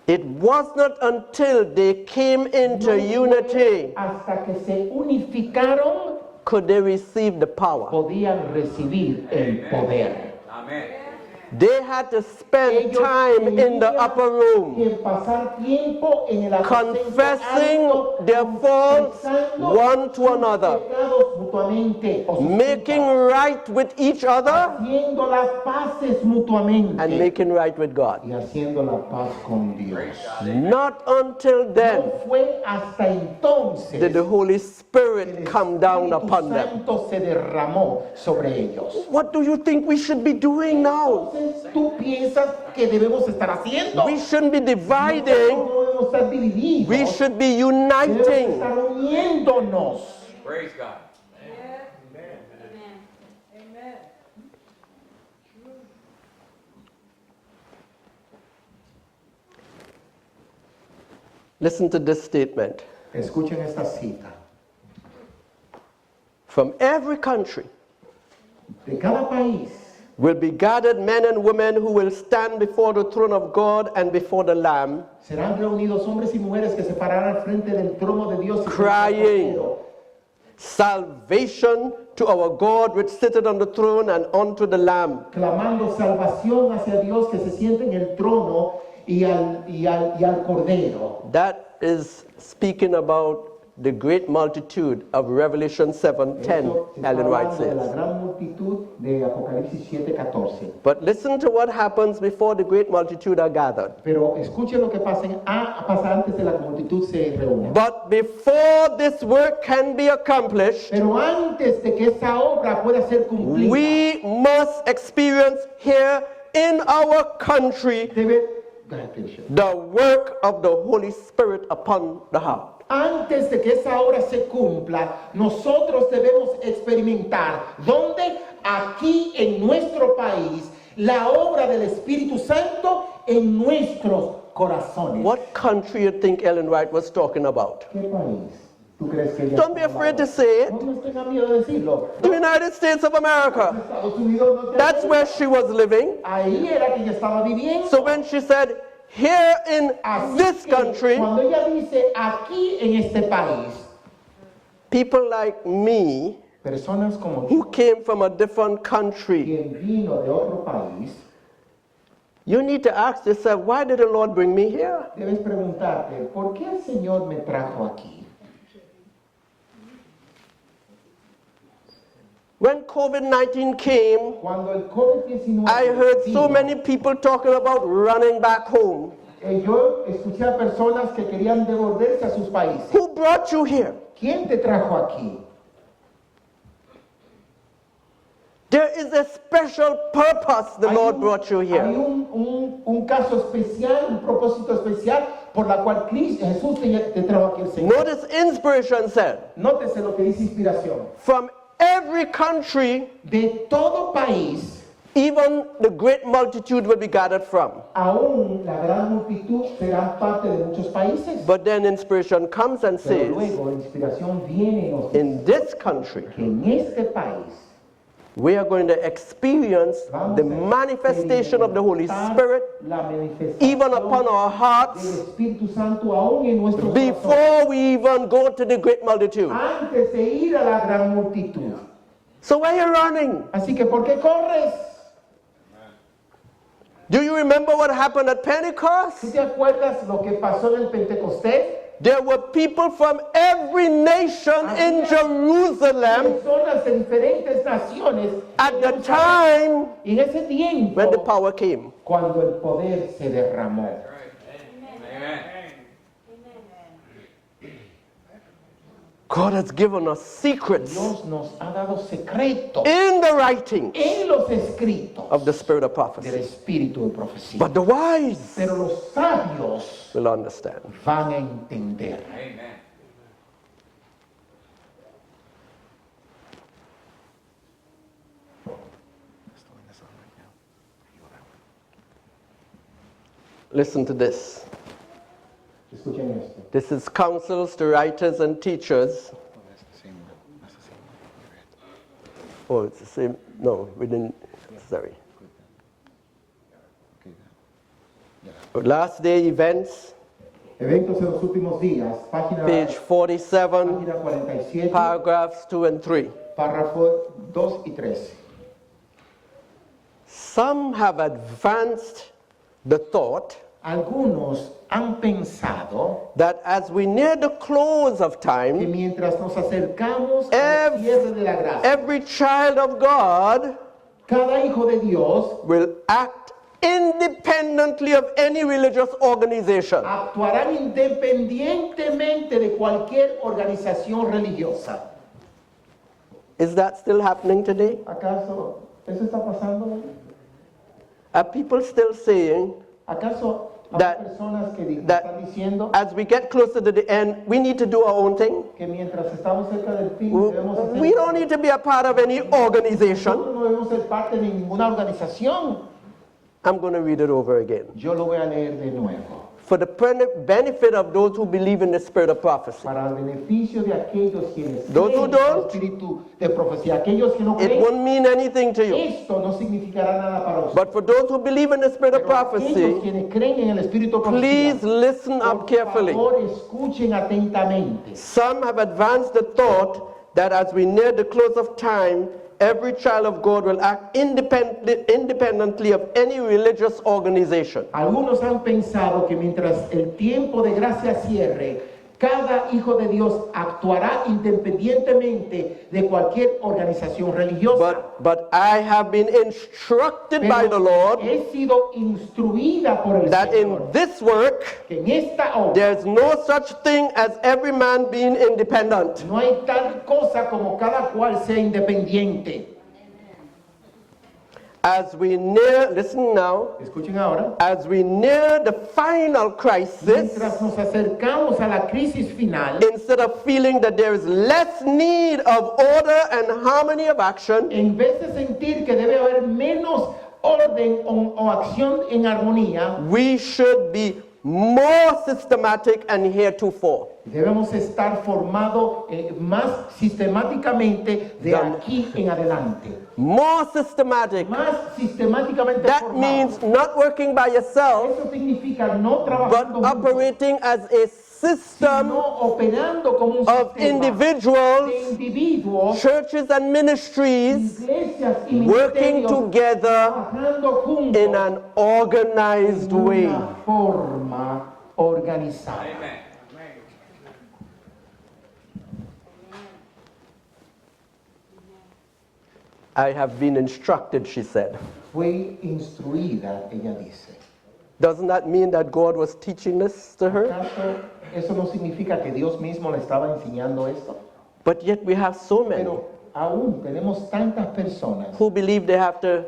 A: it was not until they came into unity
C: Hasta que se unificaron,
A: could they receive the power.
C: podían recibir el poder.
A: They had to spend time in the upper room,
C: Que pasar tiempo en el aposento
A: confessing
C: alto,
A: their faults
C: confesando
A: one to another,
C: sus pecados mutuamente, o sus
A: making
C: culpas,
A: right with each other,
C: haciendo las paces mutuamente
A: and making right with God.
B: Y haciendo la paz con Dios.
A: Not until then
C: No fue hasta entonces
A: did the Holy Spirit come down
C: Espíritu
A: upon them.
C: Santo se derramó sobre ellos.
A: What do you think we should be doing now?
C: Entonces, ¿tú piensas que debemos estar haciendo?
A: We shouldn't be
C: No
A: dividing,
C: debemos estar divididos.
A: we should be
C: Debemos
A: uniting.
C: estar uniéndonos.
D: Praise God.
A: Listen to this statement.
B: Escuchen esta cita.
A: From every country
C: De cada país
A: will be gathered men and women who will stand before the throne of God and before the Lamb,
C: serán reunidos hombres y mujeres que se pararán al frente del trono de Dios y
A: Crying.
C: del Cordero,
A: salvation to our God which sitteth on the throne and unto the Lamb.
C: clamando salvación hacia Dios que se siente en el trono y al Cordero.
A: That is speaking about the great multitude of Revelation 7:10,
C: Eso se está
A: Ellen White
C: hablando de la
A: says.
C: gran multitud de Apocalipsis 7:14.
A: But listen to what happens before the great multitude are gathered.
C: Pero escuchen lo que pasa antes de la multitud se reúne.
A: But before this work can be accomplished,
C: Pero antes de que esa obra pueda ser cumplida,
A: we must experience here in our country
C: debe Go ahead, finish it.
A: the work of the Holy Spirit upon the heart.
C: Antes de que esa obra se cumpla, nosotros debemos experimentar donde aquí en nuestro país la obra del Espíritu Santo en nuestros corazones.
A: What country you think Ellen White was talking about?
B: ¿Qué país? ¿Tú crees que ella
A: Don't be afraid to say it.
C: No tengan miedo de decirlo.
A: The United States of America.
C: Estados Unidos no te-
A: That's where she was living.
C: Ahí era que ella estaba viviendo.
A: So when she said, here in
C: Así
A: this
C: que
A: country,
C: cuando ella dice aquí en este país,
A: people like me
B: personas como
A: who came from a different country,
B: quien vino de otro país,
A: you need to ask yourself, why did the Lord bring me here?
B: debes preguntarte, ¿por qué el Señor me trajo aquí?
A: When COVID-19 came,
B: Cuando el COVID-19
A: I heard so
B: vino,
A: many people talking about running back home.
C: yo escuché a personas que querían devolverse a sus países.
A: Who brought you here?
C: ¿Quién te trajo aquí?
A: There is a special purpose the
C: Hay
A: Lord
C: un-
A: brought you
C: Hay
A: here.
C: un caso especial, un propósito especial por la cual Jesús te trajo aquí el Señor.
A: Notice inspiration said,
C: Nótese lo que dice inspiración.
A: from every country,
C: De todo país,
A: even the great multitude will be gathered from.
C: aún la gran multitud serán parte de muchos países.
A: But then inspiration comes and
C: Pero
A: says,
C: luego la inspiración viene y nos dice
A: in this country,
C: que en este país
A: we are going to experience
C: vamos
A: the
C: a
A: manifestation of the Holy
C: experimentar
A: Spirit
C: la manifestación
A: even upon our
C: del
A: hearts
C: Espíritu Santo aún en nuestros corazones.
A: before we even go to the great multitude.
C: Antes de ir a la gran multitud.
A: So why are you running?
C: Así que, ¿por qué corres?
A: Do you remember what happened at
C: ¿Tú
A: Pentecost?
C: te acuerdas lo que pasó en el Pentecostés?
A: There were people from every nation in Jerusalem
C: Personas de diferentes naciones
A: at the time
C: y en ese tiempo
A: when the power came.
C: cuando el poder se derramó.
A: God has given us secrets
C: Dios nos ha dado secretos
A: in the writing
C: en los escritos
A: of the spirit of
C: del
A: prophecy.
C: espíritu de profecía.
A: But the wise
C: Pero los sabios
A: will understand.
C: van a entender.
A: Listen to this.
C: Escuchen esto.
A: This is counsels to writers and teachers. Oh, it's the same. No, we didn't. Sorry. Last day events,
C: Eventos en los últimos días,
A: page 47,
C: página 47,
A: paragraphs 2 and 3.
C: párrafo 2 y 3.
A: Some have advanced the thought
C: Algunos han pensado
A: that as we near the close of
C: que
A: time,
C: mientras nos acercamos al cierre de la gracia,
A: every child of God
C: cada hijo de Dios
A: will act independently of any religious organization.
C: actuarán independientemente de cualquier organización religiosa.
A: Is that still happening today?
C: ¿Acaso eso está pasando?
A: Are people still saying
C: ¿Acaso hay
A: That-
C: personas que
A: that-
C: están diciendo
A: as we get closer to the end, we need to do our own thing?
C: que mientras estamos cerca del fin debemos hacer?
A: We don't need to be a part of any organization.
C: Nosotros no debemos ser parte de ninguna organización.
A: I'm going to read it over again.
C: Yo lo voy a leer de nuevo.
A: For the benefit of those who believe in the spirit of prophecy.
C: Para el beneficio de aquellos quienes
A: Those who
C: creen en el
A: don't,
C: espíritu de profecía, aquellos que no
A: It
C: creen,
A: won't mean anything to you.
C: esto no significará nada para ustedes.
A: But for those who believe in the spirit of
C: Pero aquellos
A: prophecy,
C: quienes creen en el espíritu de
A: please
C: profecía,
A: listen up
C: por
A: carefully.
C: favor escuchen atentamente.
A: Some have advanced the thought that as we near the close of time, every child of God will act independently of any religious organization.
C: Algunos han pensado que mientras el tiempo de gracia cierre, cada hijo de Dios actuará independientemente de cualquier organización religiosa.
A: But I have been instructed by the Lord
C: he sido instruida por el
A: that
C: Señor
A: in this work,
C: que en esta obra
A: there's no such thing as every man being independent.
C: no hay tal cosa como cada cual sea independiente.
A: As we near, listen now,
C: Escuchen ahora.
A: as we near the final crisis,
C: Mientras nos acercamos a la crisis final,
A: instead of feeling that there is less need of order and harmony of action,
C: en vez de sentir que debe haber menos orden o acción en armonía,
A: we should be more systematic and heretofore.
C: debemos estar formados más sistemáticamente de
A: Done.
C: aquí en adelante.
A: More systematic.
C: Más sistemáticamente
A: That
C: formados.
A: means not working by yourself,
C: Eso significa no
A: but
C: trabajando juntos,
A: operating as a system
C: sino operando como un
A: of
C: sistema
A: individuals,
C: de individuos,
A: churches and ministries
C: iglesias y
A: working
C: ministerios
A: together
C: trabajando juntos
A: in an organized
C: en
A: way.
C: una forma organizada.
A: I have been instructed, she said.
C: Fue instruida, ella dice.
A: Doesn't that mean that God was teaching this to her?
C: ¿Acaso eso no significa que Dios mismo le estaba enseñando esto?
A: But yet we have so many
C: Pero aún tenemos tantas personas
A: who believe they have to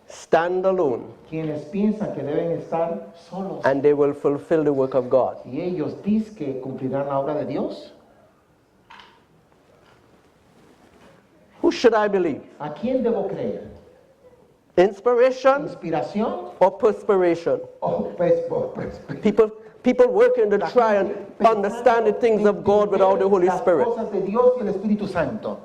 A: stand alone
C: quienes piensan que deben estar solos
A: and they will fulfill the work of God.
C: y ellos dicen que cumplirán la obra de Dios.
A: Who should I believe?
C: ¿A quién debo creer?
A: Inspiration
C: ¿Inspiración
A: or perspiration?
C: o
A: People working to try and understand the things of God without the Holy
C: las
A: Spirit.
C: cosas de Dios y el Espíritu Santo?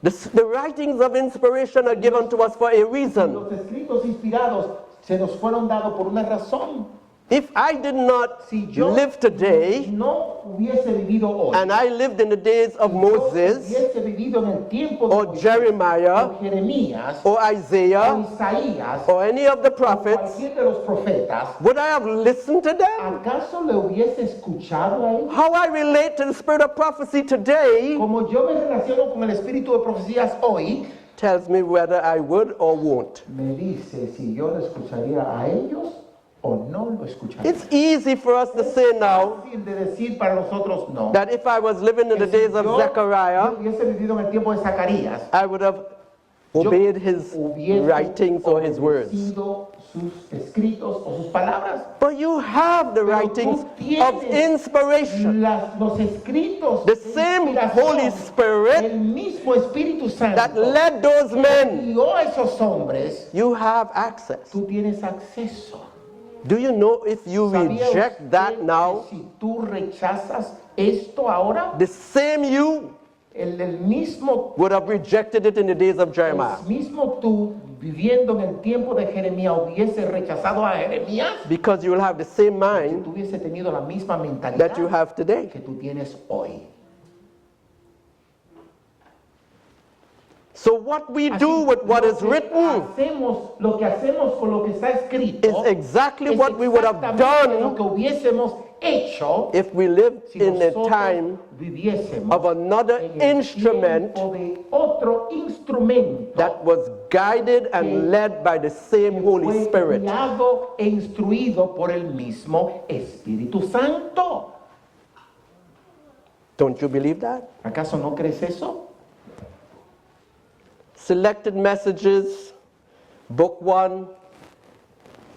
A: The writings of inspiration are given to us for a reason.
C: Los escritos inspirados se nos fueron dados por una razón.
A: If I did not
C: Si yo
A: live today,
C: no hubiese vivido hoy,
A: and I lived in the days of
C: yo
A: Moses,
C: hubiese vivido en el tiempo de
A: or
C: Moisés,
A: Jeremiah,
C: o Jeremías,
A: or
C: o
A: Isaiah,
C: Isaías,
A: or any of the
C: o
A: prophets,
C: cualquier de los profetas,
A: would I have listened to them?
C: ¿acaso le hubiese escuchado a ellos?
A: How I relate to the spirit of prophecy today
C: Como yo me relaciono con el espíritu de profecías hoy,
A: tells me whether I would or won't.
C: me dice si yo lo escucharía a ellos o no lo escucharía.
A: It's easy for us to say now
C: Fácil de decir para nosotros no.
A: that if I was living in the
C: Que si
A: days of
C: yo
A: Zechariah,
C: hubiese vivido en el tiempo de Zacarías,
A: I would have obeyed his
C: hubiese
A: writings or his words.
C: obedecido sus escritos o sus palabras.
A: But you have the
C: Pero
A: writings
C: tú tienes
A: of inspiration.
C: los escritos
A: The
C: de
A: same
C: inspiración,
A: Holy Spirit
C: el mismo Espíritu Santo
A: that led those
C: que
A: men.
C: guió a esos hombres,
A: You have access.
C: tú tienes acceso.
A: Do you know if you
C: ¿Sabía
A: reject
C: usted
A: that
C: que
A: now,
C: si tú rechazas esto ahora,
A: the same you
C: el mismo
A: would have rejected it in the days of Jeremiah?
C: el mismo tú viviendo en el tiempo de Jeremías hubiese rechazado a Jeremías,
A: Because you will have the same
C: que
A: mind
C: tú hubiese tenido la misma mentalidad
A: that you have today.
C: que tú tienes hoy.
A: So what we do with what is written
C: Lo que hacemos con lo que está escrito
A: is exactly
C: es
A: what we would have
C: exactamente lo
A: done
C: que hubiésemos hecho
A: if we lived
C: si
A: in a
C: nosotros
A: time
C: viviésemos
A: of another
C: en el
A: instrument
C: tiempo de otro instrumento
A: that was guided and led by the same Holy
C: fue
A: Spirit.
C: guiado e instruido por el mismo Espíritu Santo.
A: Don't you believe that?
C: ¿Acaso no crees eso?
A: Selected Messages, Book 1,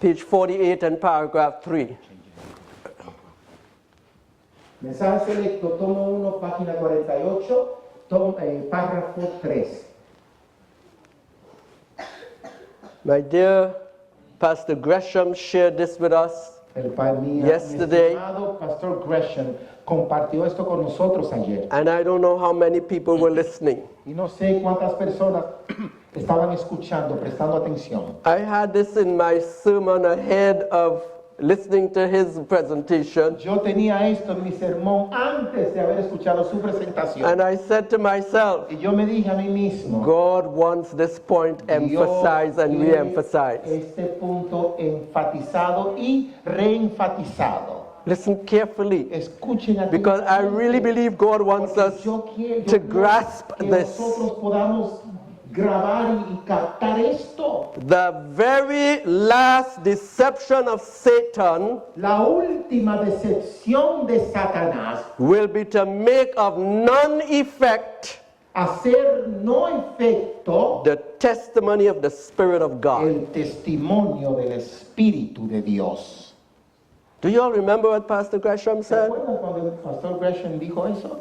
A: page 48 and paragraph 3.
C: Mensaje selecto, tomo 1, página 48, párrafo 3.
A: My dear Pastor Gresham shared this with us
C: El mi
A: Yesterday.
C: estimado Pastor Gresham compartió esto con nosotros ayer.
A: and I don't know how many people were listening.
C: Y no sé cuántas personas estaban escuchando, prestando atención.
A: I had this in my sermon ahead of listening to his presentation,
C: Yo tenía esto en mi sermón antes de haber escuchado su presentación.
A: and I said to myself,
C: Y yo me dije a mí mismo,
A: God wants this point emphasized and
C: Dios quiere
A: re-emphasized.
C: este punto enfatizado y reenfatizado.
A: Listen carefully,
C: Escuchen
A: because I
C: atentamente,
A: really believe God wants
C: porque
A: us
C: yo quiero
A: to grasp
C: que
A: this.
C: nosotros podamos grabar y captar esto.
A: The very last deception of Satan
C: La última decepción de Satanás,
A: will be to make of none effect
C: hacer no efecto
A: the testimony of the Spirit of God.
C: el testimonio del Espíritu de Dios.
A: Do you all remember what Pastor Gresham
C: ¿Se
A: said?
C: acuerdan cuando el Pastor Gresham dijo eso?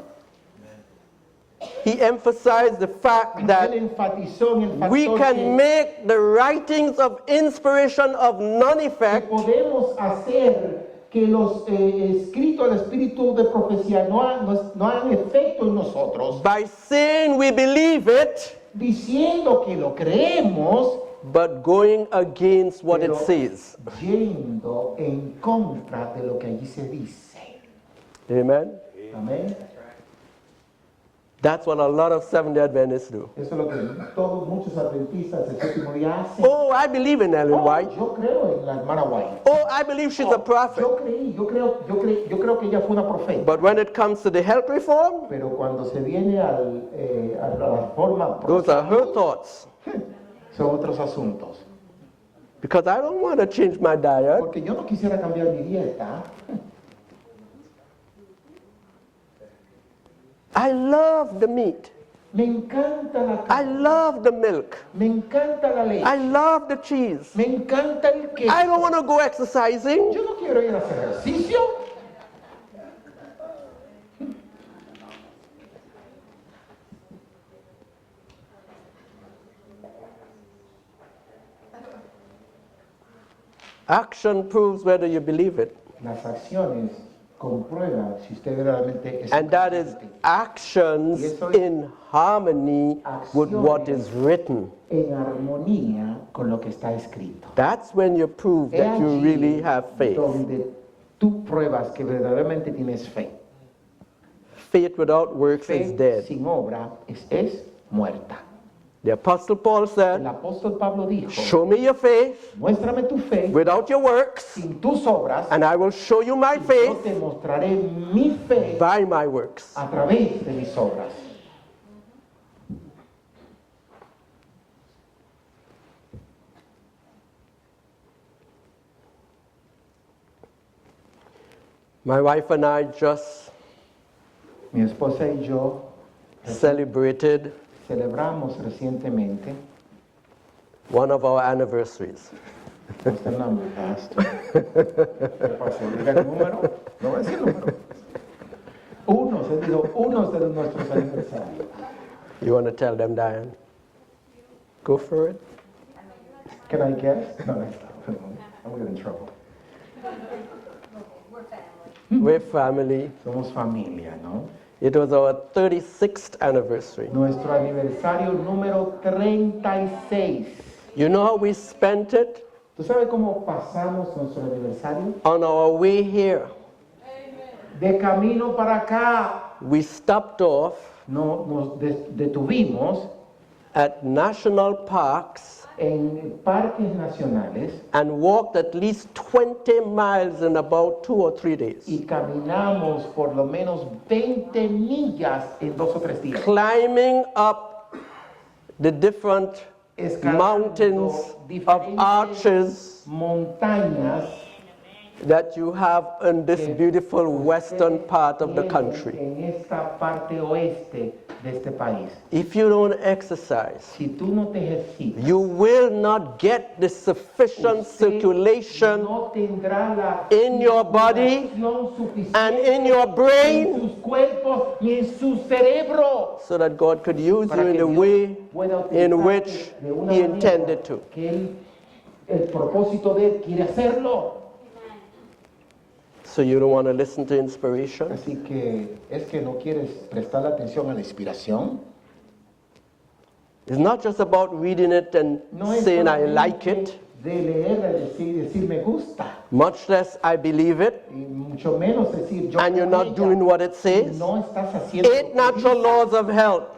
A: He emphasized the fact
C: Él
A: that
C: enfatizó en el factor
A: we
C: que
A: can make the writings of inspiration of none effect
C: podemos hacer que los escritos del Espíritu de profecía no hagan efecto en nosotros,
A: by saying we believe it,
C: diciendo que lo creemos,
A: but going against what it
C: pero
A: says.
C: yendo en contra de lo que allí se dice.
A: Amen?
C: Amén.
A: That's what a lot of Seventh-day Adventists do.
C: Eso es lo que todos muchos adventistas del séptimo día hacen.
A: Oh, I believe in Ellen White.
C: Yo creo en la hermana White.
A: Oh, I believe she's a prophet.
C: Yo creo que ella fue una profeta.
A: But when it comes to the health reform,
C: Pero cuando se viene a la reforma,
A: those are her thoughts.
C: son otros asuntos.
A: Because I don't want to change my diet.
C: Porque yo no quisiera cambiar mi dieta.
A: I love the meat.
C: Me encanta la
A: I
C: carne.
A: love the milk.
C: Me encanta la leche.
A: I love the cheese.
C: Me encanta el queso.
A: I don't want to go exercising.
C: Yo no quiero ir a hacer ejercicio.
A: Action proves whether you believe it.
C: Las acciones
B: comprueba si usted realmente es
A: And that is
B: creyente.
A: actions
B: Y eso es
A: in harmony with what is written.
B: en armonía con lo que está escrito.
A: That's when you prove
B: Es
A: that you
B: allí
A: really have faith.
B: donde tú pruebas que verdaderamente tienes fe.
A: Faith without works is
B: Fe
A: dead.
B: sin obra es muerta.
A: The Apostle Paul
B: El
A: said,
B: apóstol Pablo dijo,
A: show me your faith
B: muéstrame tu fe
A: without your works,
B: sin tus obras,
A: and I will show you my
B: y yo
A: faith
B: te mostraré mi fe
A: by my works.
B: a través de mis obras.
A: My wife and I just
B: Mi esposa y yo
A: celebrated
B: celebramos recientemente
A: one of our anniversaries.
B: What's the number, Pastor? ¿Qué pasó? ¿Diga el número? No voy a decir el número. Él dijo, unos de nuestros aniversarios.
A: You want to tell them, Diane? Go for it.
B: Can I guess? No, that's not. I'm getting in trouble.
A: We're family.
B: Somos familia, ¿no?
A: It was our 36th anniversary.
B: Nuestro aniversario número 36.
A: You know how we spent it?
B: ¿Tú sabes cómo pasamos nuestro aniversario?
A: On our way here,
B: De camino para acá,
A: we stopped off
B: nos detuvimos
A: at national parks
B: en parques nacionales
A: and walked at least 20 miles in about 2 or 3 days,
B: y caminamos por lo menos 20 millas en 2 o 3 días.
A: climbing up the different
B: Escalando
A: mountains of
B: diferentes
A: arches
B: montañas
A: that you have in this beautiful western part of the
B: tienen
A: country.
B: en esta parte oeste de este país.
A: If you don't exercise,
B: Si tú no te ejercitas,
A: you will not get the sufficient
B: usted
A: circulation
B: no tendrá la
A: in your body
B: circulación suficiente
A: and in your
B: en
A: brain
B: sus cuerpos y en su cerebro
A: so that God could use you
B: para
A: in
B: que
A: the
B: Dios
A: way
B: pueda
A: in
B: utilizarte
A: which
B: de una
A: He
B: manera
A: intended to.
B: que el propósito de él quiere hacerlo.
A: So you don't want to listen to inspiration?
B: Así que es que no quieres prestar atención a la inspiración.
A: It's not just about reading it and
B: No es
A: saying I
B: solamente
A: like it,
B: de leer y decir me gusta
A: much less I believe it,
B: y mucho menos decir yo
A: and you're
B: creo
A: not
B: en
A: doing
B: ella.
A: what it says.
B: No estás haciendo
A: 8 natural laws of health,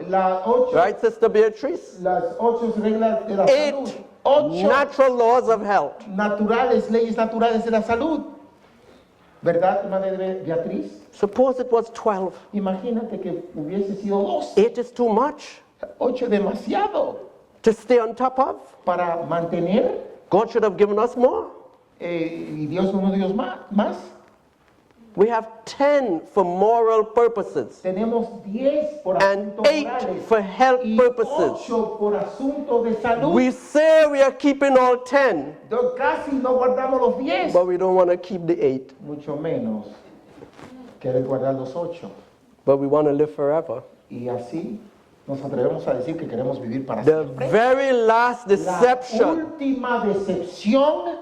A: right, Sister Beatrice?
B: las 8 reglas de la
A: 8
B: salud. 8
A: natural laws of health.
B: naturales, leyes naturales de la salud. ¿Verdad, hermana Beatriz?
A: Suppose it was 12.
B: Imagínate que hubiese sido 12.
A: 8 is too much
B: 8 demasiado
A: to stay on top of.
B: para mantener.
A: God should have given us more.
B: Y Dios no nos dio más.
A: We have 10 for moral purposes
B: Tenemos 10 por
A: and
B: asuntos
A: 8
B: morales
A: for health
B: y
A: purposes.
B: 8 por asuntos de salud.
A: We say we are keeping all 10,
B: Casi no guardamos los 10.
A: but we don't want to keep the 8.
B: Mucho menos querer guardar los 8.
A: But we want to live forever.
B: Y así nos atrevemos a decir que queremos vivir para
A: The
B: siempre.
A: very last
B: La
A: deception,
B: última decepción,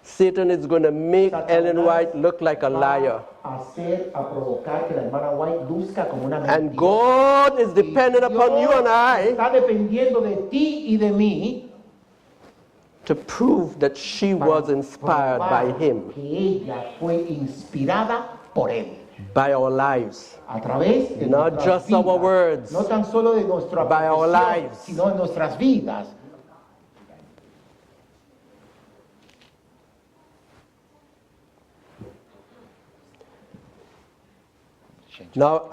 A: Satan is going to make
B: Satanás
A: Ellen White look like a
B: va
A: liar.
B: a provocar que la hermana White luzca como una
A: And
B: mentira.
A: God is
B: Y
A: dependent upon you
B: Dios
A: and I
B: está dependiendo de ti y de mí
A: to prove that she was inspired by
B: probar
A: Him,
B: que ella fue inspirada por él.
A: by our lives.
B: A través de
A: Not
B: nuestras
A: just our
B: vidas,
A: words,
B: no tan solo de nuestra
A: by our
B: profesión,
A: lives.
B: sino de nuestras vidas.
A: Now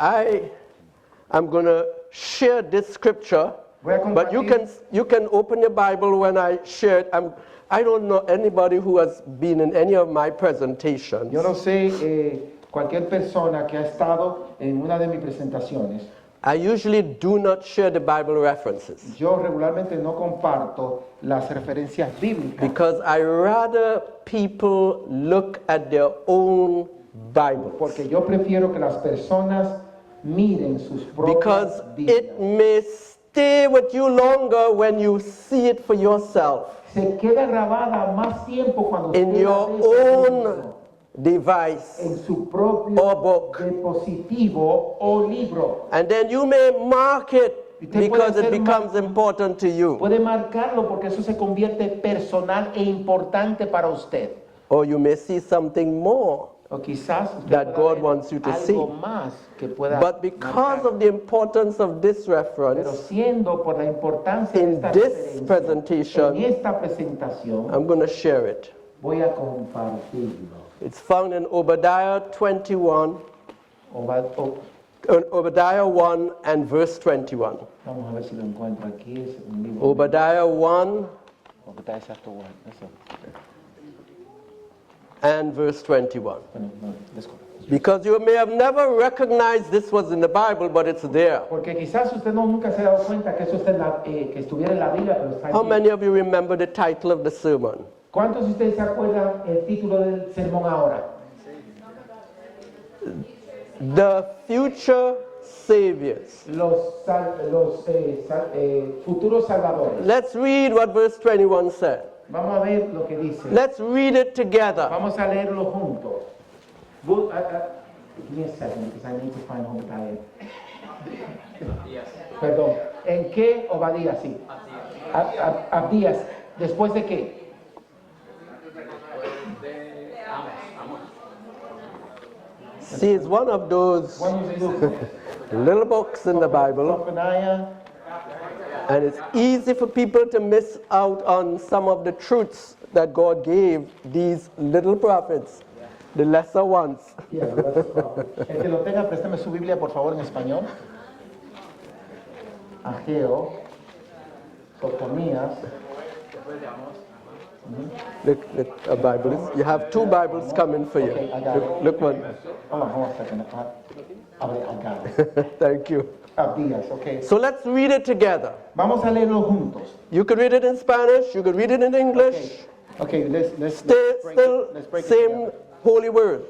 A: I'm going to share this scripture,
B: Voy a
A: but you can open your Bible when I share it. I don't know anybody who has been in any of my presentations.
B: Yo no sé cualquier persona que ha estado en una de mis presentaciones.
A: I usually do not share the Bible references
B: Yo regularmente no comparto las referencias bíblicas
A: because I rather people look at their own Bibles,
B: porque yo prefiero que las personas miren sus
A: because
B: propias Biblias.
A: it may stay with you longer when you see it for yourself
B: Se queda grabada más tiempo cuando
A: in
B: usted
A: your
B: la ve por sí
A: own
B: mismo,
A: device
C: en su propio
A: or book.
C: dispositivo o libro.
A: And then you may mark it
C: Usted
A: because
C: puede
A: it
C: hacer
A: becomes important to you.
C: Puede marcarlo porque eso se convierte personal e importante para usted.
A: Or you may see something more.
C: O quizás usted
A: That
C: pueda
A: God
C: ver
A: wants you to
C: algo
A: see.
C: más que pueda
A: But because
C: marcar.
A: of the importance of this
C: Pero
A: reference,
C: siendo por la importancia de
A: in
C: esta
A: this
C: referencia,
A: presentation,
C: en esta presentación,
A: I'm going to share it.
C: voy a compartirlo.
A: It's found in Obadiah 21, Obadiah 1 and verse 21.
C: Vamos a ver si lo encuentro aquí. Es un libro.
A: Obadiah 1
C: Obadiah chapter 1. Eso.
A: and verse 21.
C: Bueno, no, let's go.
A: Because you may have never recognized this was in the Bible, but it's there.
C: Porque quizás usted nunca se ha dado cuenta que eso está que estuviera en la Biblia, pero está
A: How
C: aquí.
A: many of you remember the title of the sermon?
C: ¿Cuántos de ustedes se acuerdan el título del sermón ahora?
A: The future saviors.
C: Los futuros salvadores.
A: Let's read what verse 21 said.
C: Vamos a ver lo que dice.
A: Let's read it together.
C: Vamos a leerlo juntos. Give me a second because I need to find Obadiah. Perdón. ¿En qué Obadías? Sí. Abdías. ¿Después de qué?
A: See, it's one of those little books in the Bible,
C: Zephaniah.
A: and it's easy for people to miss out on some of the truths that God gave these little prophets, the lesser ones.
C: Yeah, let's go. El que lo tenga, préstame su Biblia, por favor, en español. Ageo, Sofonías.
A: Look, a Bible is, you have two Bibles coming for you.
C: Okay, I got it.
A: Look one.
C: Hold on a second. I got it.
A: Thank you.
C: Abdías, okay.
A: So let's read it together.
C: Vamos a leerlo juntos.
A: You could read it in Spanish, you could read it in English.
C: Okay, let's
A: Still,
C: break
A: still
C: it. Let's break it
A: same
C: together.
A: holy word.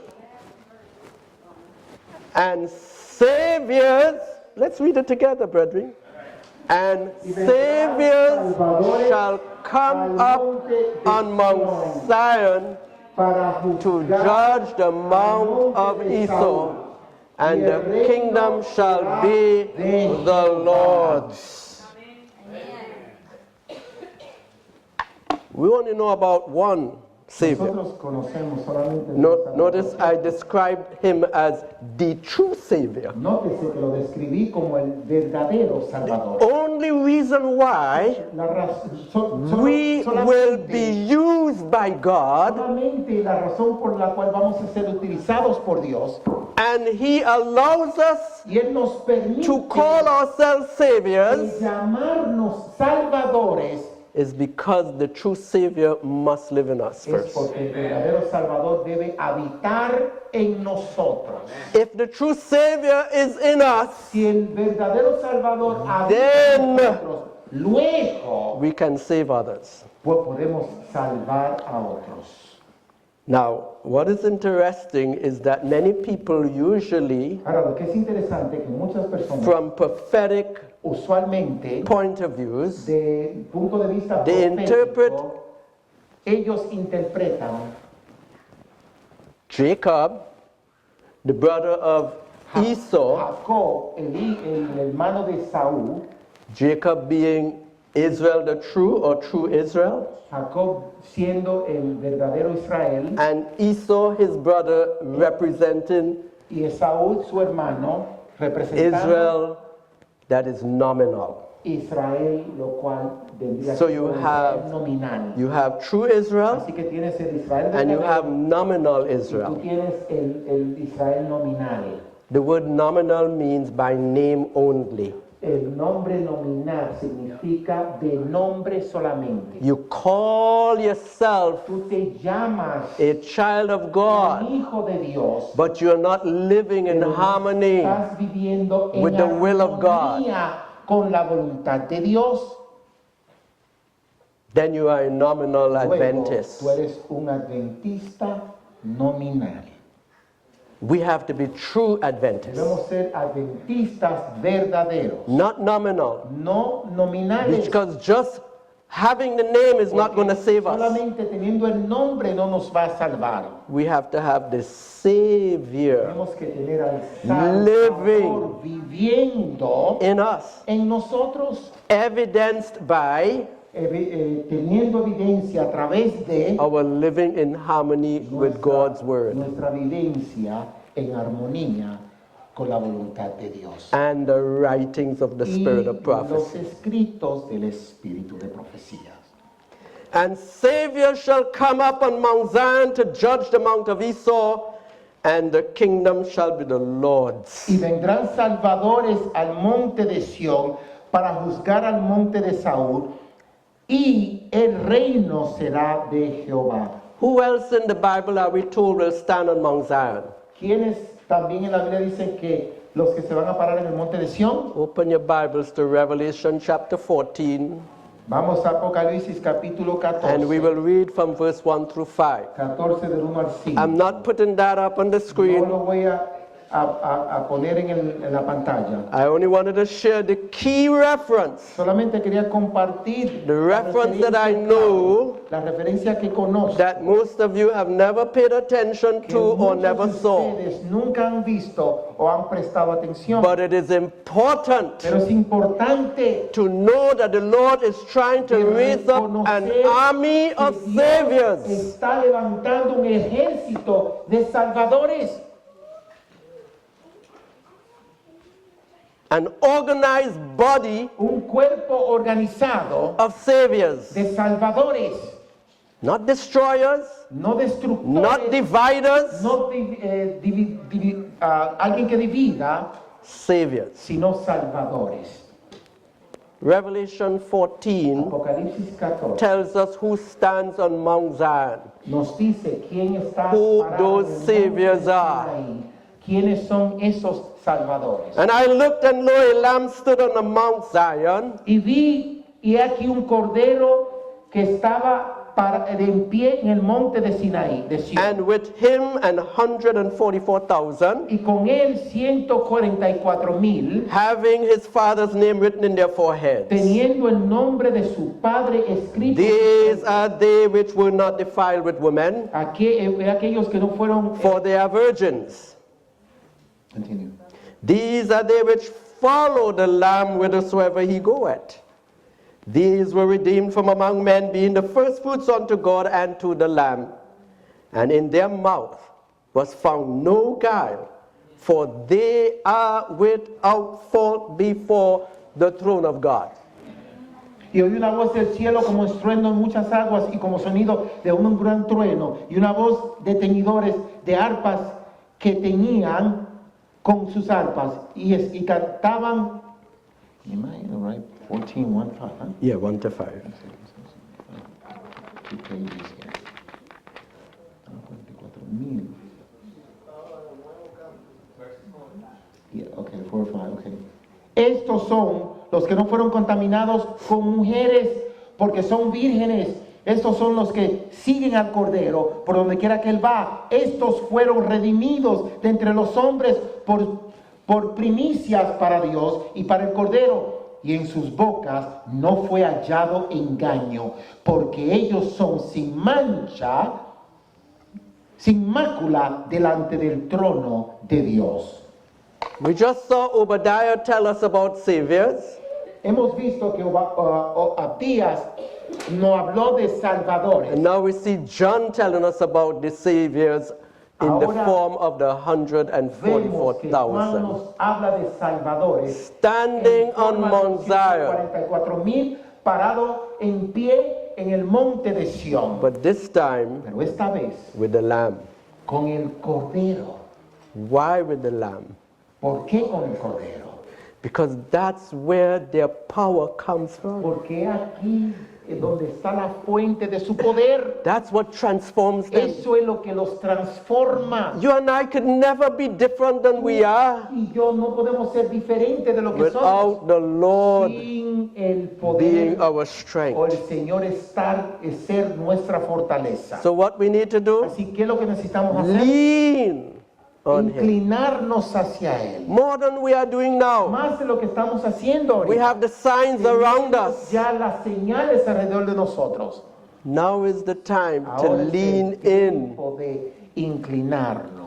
A: And saviors, let's read it together, brethren. And saviors shall come up on Mount Zion to judge the mount of Esau, and the kingdom shall be the Lord's. We only know about one Savior.
C: Nosotros conocemos solamente el Salvador.
A: Notice I described him as the true Savior.
C: Nótese que lo describí como el verdadero Salvador.
A: Only reason why
C: La
A: we will be used by God
C: solamente la razón por la cual vamos a ser utilizados por Dios
A: and He allows us
C: y Él nos permite
A: to call ourselves Saviors
C: llamarnos salvadores
A: is because the true Savior must live in us
C: es
A: first.
C: porque el verdadero Salvador debe habitar en nosotros.
A: If the true Savior is in us,
C: Si el verdadero Salvador habita
A: Then
C: en nosotros, luego
A: we can save others.
C: podemos salvar a otros.
A: Now, what is interesting is that many people usually,
C: Ahora, lo que es interesante es que muchas personas,
A: from prophetic
C: usualmente,
A: point of views,
C: de punto de vista
A: They
C: profético, ellos interpretan
A: Jacob, the brother of Esau,
C: Jacob, el hermano de Saúl,
A: Jacob being Israel the true or true Israel,
C: Jacob siendo el verdadero Israel
A: and Esau his brother representing
C: y Saúl su hermano representando
A: Israel that is nominal.
C: Israel, lo cual vendría
A: So
C: siendo
A: you
C: el
A: have-
C: Israel nominal.
A: You have true Israel
C: Así que tienes el Israel
A: and you
C: verdadero
A: have nominal
C: y tú
A: Israel.
C: tienes el Israel nominal.
A: The word nominal means by name only.
C: El nombre nominal significa de nombre solamente.
A: You call yourself
C: Tú te llamas
A: a child of
C: un
A: God,
C: hijo de Dios,
A: but you're not living in
C: pero
A: harmony.
C: estás viviendo en
A: with the will of God.
C: armonía con la voluntad de Dios.
A: Then you are a nominal
C: Luego,
A: Adventist.
C: tú eres un adventista nominal.
A: We have to be true Adventists,
C: Debemos ser adventistas verdaderos,
A: not nominal.
C: no nominales.
A: Because just Having the name is not going to
B: Porque
A: save us.
B: solamente teniendo el nombre no nos va a salvar.
A: We have to have the Savior
B: Tenemos que tener al
A: Living
B: Salvador viviendo
A: in us,
B: en nosotros,
A: evidenced by
B: teniendo evidencia a través de
A: our living in harmony with God's Word
B: nuestra vivencia en armonía con la voluntad de Dios.
A: and the writings of the
B: Y
A: Spirit of
B: los
A: prophecy.
B: escritos del Espíritu de profecías.
A: And Savior shall come up on Mount Zion to judge the mount of Esau, and the kingdom shall be the Lord's.
B: Y vendrán salvadores al monte de Sión para juzgar al monte de Saúl, y el reino será de Jehová.
A: Who else in the Bible are we told will stand on Mount Zion?
B: ¿Quiénes también en la Biblia dicen que los que se van a parar en el monte de Sión?
A: Open your Bibles to Revelation chapter 14,
B: Vamos a Apocalipsis capítulo
A: and we
B: 14,
A: will read from verse 1 through 5.
B: 14 del 1 al 5.
A: I'm not putting that up on the
B: No
A: screen.
B: lo voy a poner en la pantalla.
A: I only wanted to share the key reference,
B: Solamente quería compartir
A: the reference that I
B: referencia
A: know
B: clave, la referencia que conozco,
A: that most of you have never paid attention
B: que
A: to or
B: muchos
A: never
B: de
A: saw.
B: ustedes nunca han visto o han prestado atención.
A: But it is important
B: Pero es importante
A: to know that the Lord is trying to raise up an
B: reconocer
A: army
B: que
A: of
B: Dios
A: saviors,
B: está levantando un ejército de salvadores,
A: an organized body
B: un cuerpo organizado
A: of saviors,
B: de salvadores,
A: not destroyers,
B: no destructores,
A: not dividers,
B: no alguien que divida,
A: saviors.
B: sino salvadores.
A: Revelation 14
B: Apocalipsis 14
A: tells us who stands on Mount Zion.
B: nos dice quién está
A: Who
B: parado
A: those
B: en el monte
A: saviors
B: de
A: are.
B: Sinaí, quiénes son esos salvadores.
A: And I looked, and lo, a lamb stood on the Mount Zion,
B: Y vi, y aquí un cordero que estaba en pie en el monte de Sinaí, de Sion.
A: and with him 144,000,
B: Y con él 144,000,
A: having his father's name written in their foreheads.
B: teniendo el nombre de su padre escrito.
A: These are they which were not defiled with women,
B: Aquellos que no fueron.
A: for they are virgins.
B: Continue.
A: These are they which follow the Lamb whithersoever he goeth. These were redeemed from among men, being the firstfruits unto God and to the Lamb. And in their mouth was found no guile, for they are without fault before the throne of God.
B: Y oí una voz del cielo como estruendo en muchas aguas y como sonido de un gran trueno, y una voz de teñidores de arpas que teñían con sus arpas y cantaban. Am I right? 14, 1, 5, huh?
A: Yeah, 1 to 5.
B: 2 pages here. 44,000. Yeah, okay, 4 or 5, okay. Estos son los que no fueron contaminados con mujeres porque son vírgenes. Estos son los que siguen al Cordero por donde quiera que Él va. Estos fueron redimidos de entre los hombres por primicias para Dios y para el Cordero. Y en sus bocas no fue hallado engaño, porque ellos son sin mancha, sin mácula delante del trono de Dios.
A: We just saw Obadiah tell us about saviors.
B: Hemos visto que Abdías no habló de salvadores.
A: And now we see John telling us about the saviors in the
B: Ahora
A: form of the
B: Vemos que Juan
A: 144,000.
B: nos habla de salvadores
A: Standing
B: en
A: on
B: forma de
A: Mount Zion.
B: 144,000 parado en pie en el monte de Sión.
A: But this time
B: Pero esta vez
A: with the Lamb.
B: con el Cordero.
A: Why with the Lamb?
B: ¿Por qué con el Cordero?
A: Because that's where their power comes from.
B: Porque aquí es donde está la fuente de su poder.
A: That's what transforms them.
B: Eso es lo que los transforma.
A: You and I could never be different than we are
B: Y yo no podemos ser diferentes de lo que
A: without
B: somos
A: the Lord
B: sin el
A: being
B: poder
A: our
B: o el
A: strength.
B: Señor ser nuestra fortaleza.
A: So what we need to do?
B: Así que lo que necesitamos hacer,
A: Lean on him.
C: inclinarnos hacia Él.
A: More than we are doing now.
C: Más de lo que estamos haciendo
A: We
C: ahorita.
A: have the signs around us.
C: Ya las señales alrededor de nosotros.
A: Now is the time to
C: Ahora es
A: lean
C: el
A: in,
C: tiempo de inclinarnos.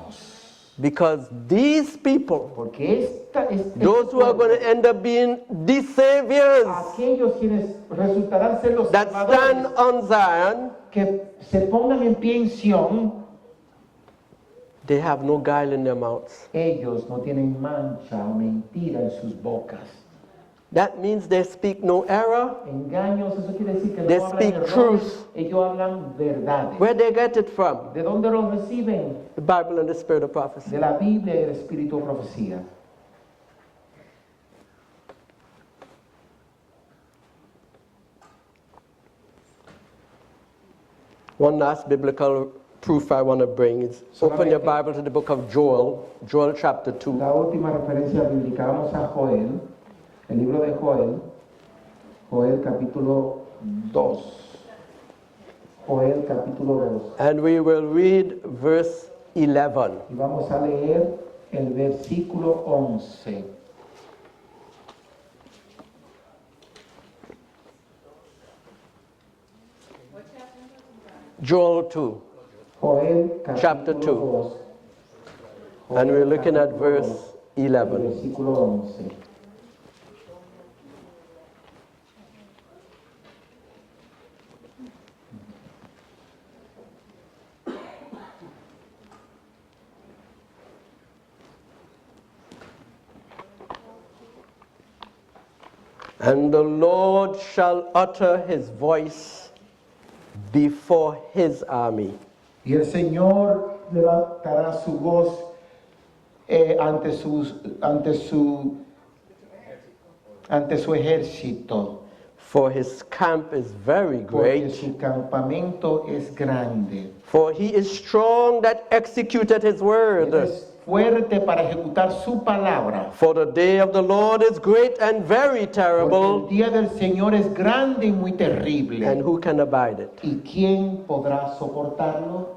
A: because these people,
C: Porque
A: those who are going to end up being the saviors
C: aquellos quienes resultarán ser los
A: that stand
C: salvadores,
A: on Zion,
C: que se pongan en pie en Sión,
A: they have no guile in their mouths.
C: ellos no tienen mancha o mentira en sus bocas.
A: That means they speak no error.
C: Engaños, eso quiere decir que
A: They
C: no hablan
A: speak
C: errores,
A: truth.
C: ellos hablan verdades.
A: Where they get it from?
C: ¿De dónde los reciben?
A: The Bible and the Spirit of prophecy.
C: De la Biblia y del Espíritu de Profecía.
A: One last biblical proof I want to bring is open your Bible to the book of Joel, Joel chapter 2.
C: La última referencia bíblica, vamos a Joel, el libro de Joel, Joel capítulo 2. Joel capítulo 2.
A: And we will read verse 11.
C: Y vamos a leer el versículo 11.
A: Joel 2.
C: Joel
A: Chapter
C: capítulo 2.
A: 2. And we're looking at
C: capítulo
A: verse
C: 2,
A: 11.
C: versículo 11.
A: And the Lord shall utter his voice before his army.
C: Y el Señor levantará su voz ante su ejército,
A: For his camp is very
C: porque
A: great.
C: su campamento es grande.
A: For he is strong that executed his
C: Él
A: word.
C: es fuerte para ejecutar su palabra.
A: For the day of the Lord is great and very
C: Porque el
A: terrible.
C: día del Señor es grande y muy terrible.
A: And who can abide it?
C: ¿Y quién podrá soportarlo?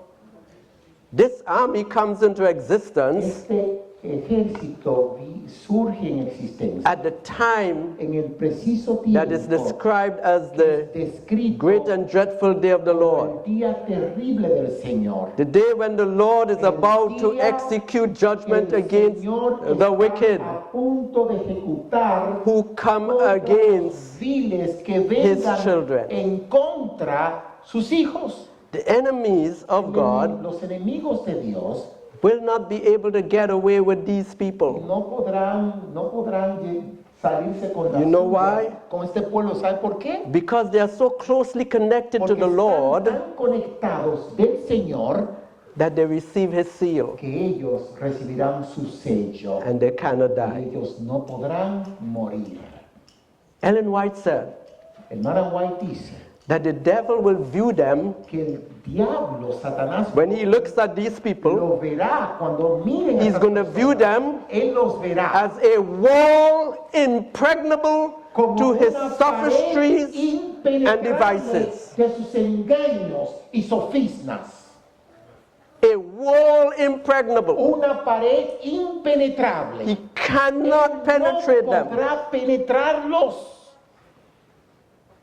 A: This army comes into existence
C: Este ejército surge en existencia
A: at the time
C: en el preciso
A: that is
C: tiempo
A: described as the
C: descrito
A: great and dreadful day of the
C: como
A: Lord.
C: el día terrible del Señor.
A: The day when the Lord is about to
C: día
A: execute judgment
C: El
A: against
C: Señor
A: the
C: está
A: wicked
C: a punto de ejecutar
A: who come
C: todos
A: against
C: los viles que
A: his
C: vengan
A: children.
C: en contra sus hijos.
A: the enemies of God
C: Los enemigos de Dios
A: will not be able to get away with these people.
C: no podrán salirse con la
A: You know
C: suya
A: why?
C: con este pueblo. ¿Sabe por qué?
A: Because they are so closely connected to
C: Porque
A: the Lord
C: están tan conectados del Señor
A: that they receive his seal
C: que ellos recibirán su sello
A: and they cannot
C: y
A: die.
C: ellos no podrán morir.
A: Ellen White said
C: Hermana White dice
A: that the devil will view them
C: que el diablo, Satanás,
A: when he looks at these people,
C: lo verá cuando miren a
A: he's
C: estas
A: going to view
C: personas.
A: them
C: Él los verá
A: as a wall impregnable
C: como
A: to his
C: una pared
A: sophistries and
C: impenetrable
A: devices.
C: de sus engaños y sofismas.
A: A wall impregnable.
C: Una pared impenetrable.
A: He cannot penetrate
C: no
A: them.
C: podrá penetrarlos.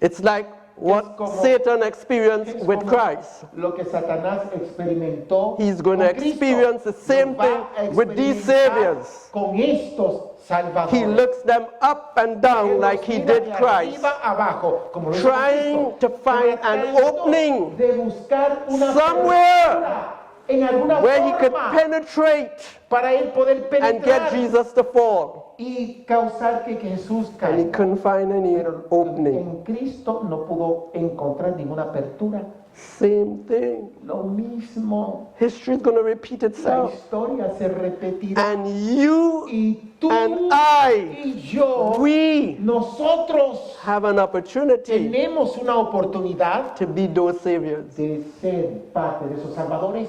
A: It's like what
C: Es como-
A: Satan experienced
C: Es
A: with
C: como
A: Christ.
C: Lo que Satanás experimentó
A: He's going to
C: con Cristo,
A: experience the same
C: lo va a
A: thing with these
C: experimentar
A: saviors.
C: Con estos salvadores.
A: He looks them up and down
C: Él
A: like
C: los
A: he
C: mira
A: did
C: de
A: Christ,
C: arriba abajo, como lo hizo con
A: trying
C: Cristo,
A: to find an
C: tratando
A: opening
C: de buscar una
A: somewhere
C: apertura en alguna
A: where he could
C: forma
A: penetrate
C: para él poder
A: and get
C: penetrar
A: Jesus to fall.
C: y causar que Jesús
A: And he
C: caiga.
A: couldn't find any
C: Pero
A: opening.
C: en Cristo no pudo encontrar ninguna apertura.
A: Same thing.
C: Lo mismo,
A: History is going to repeat
C: la
A: itself.
C: historia se repetirá.
A: And you
C: Y tú
A: and I,
C: y yo,
A: we
C: nosotros
A: have an opportunity
C: tenemos una oportunidad
A: to be those saviors
C: de ser parte de esos salvadores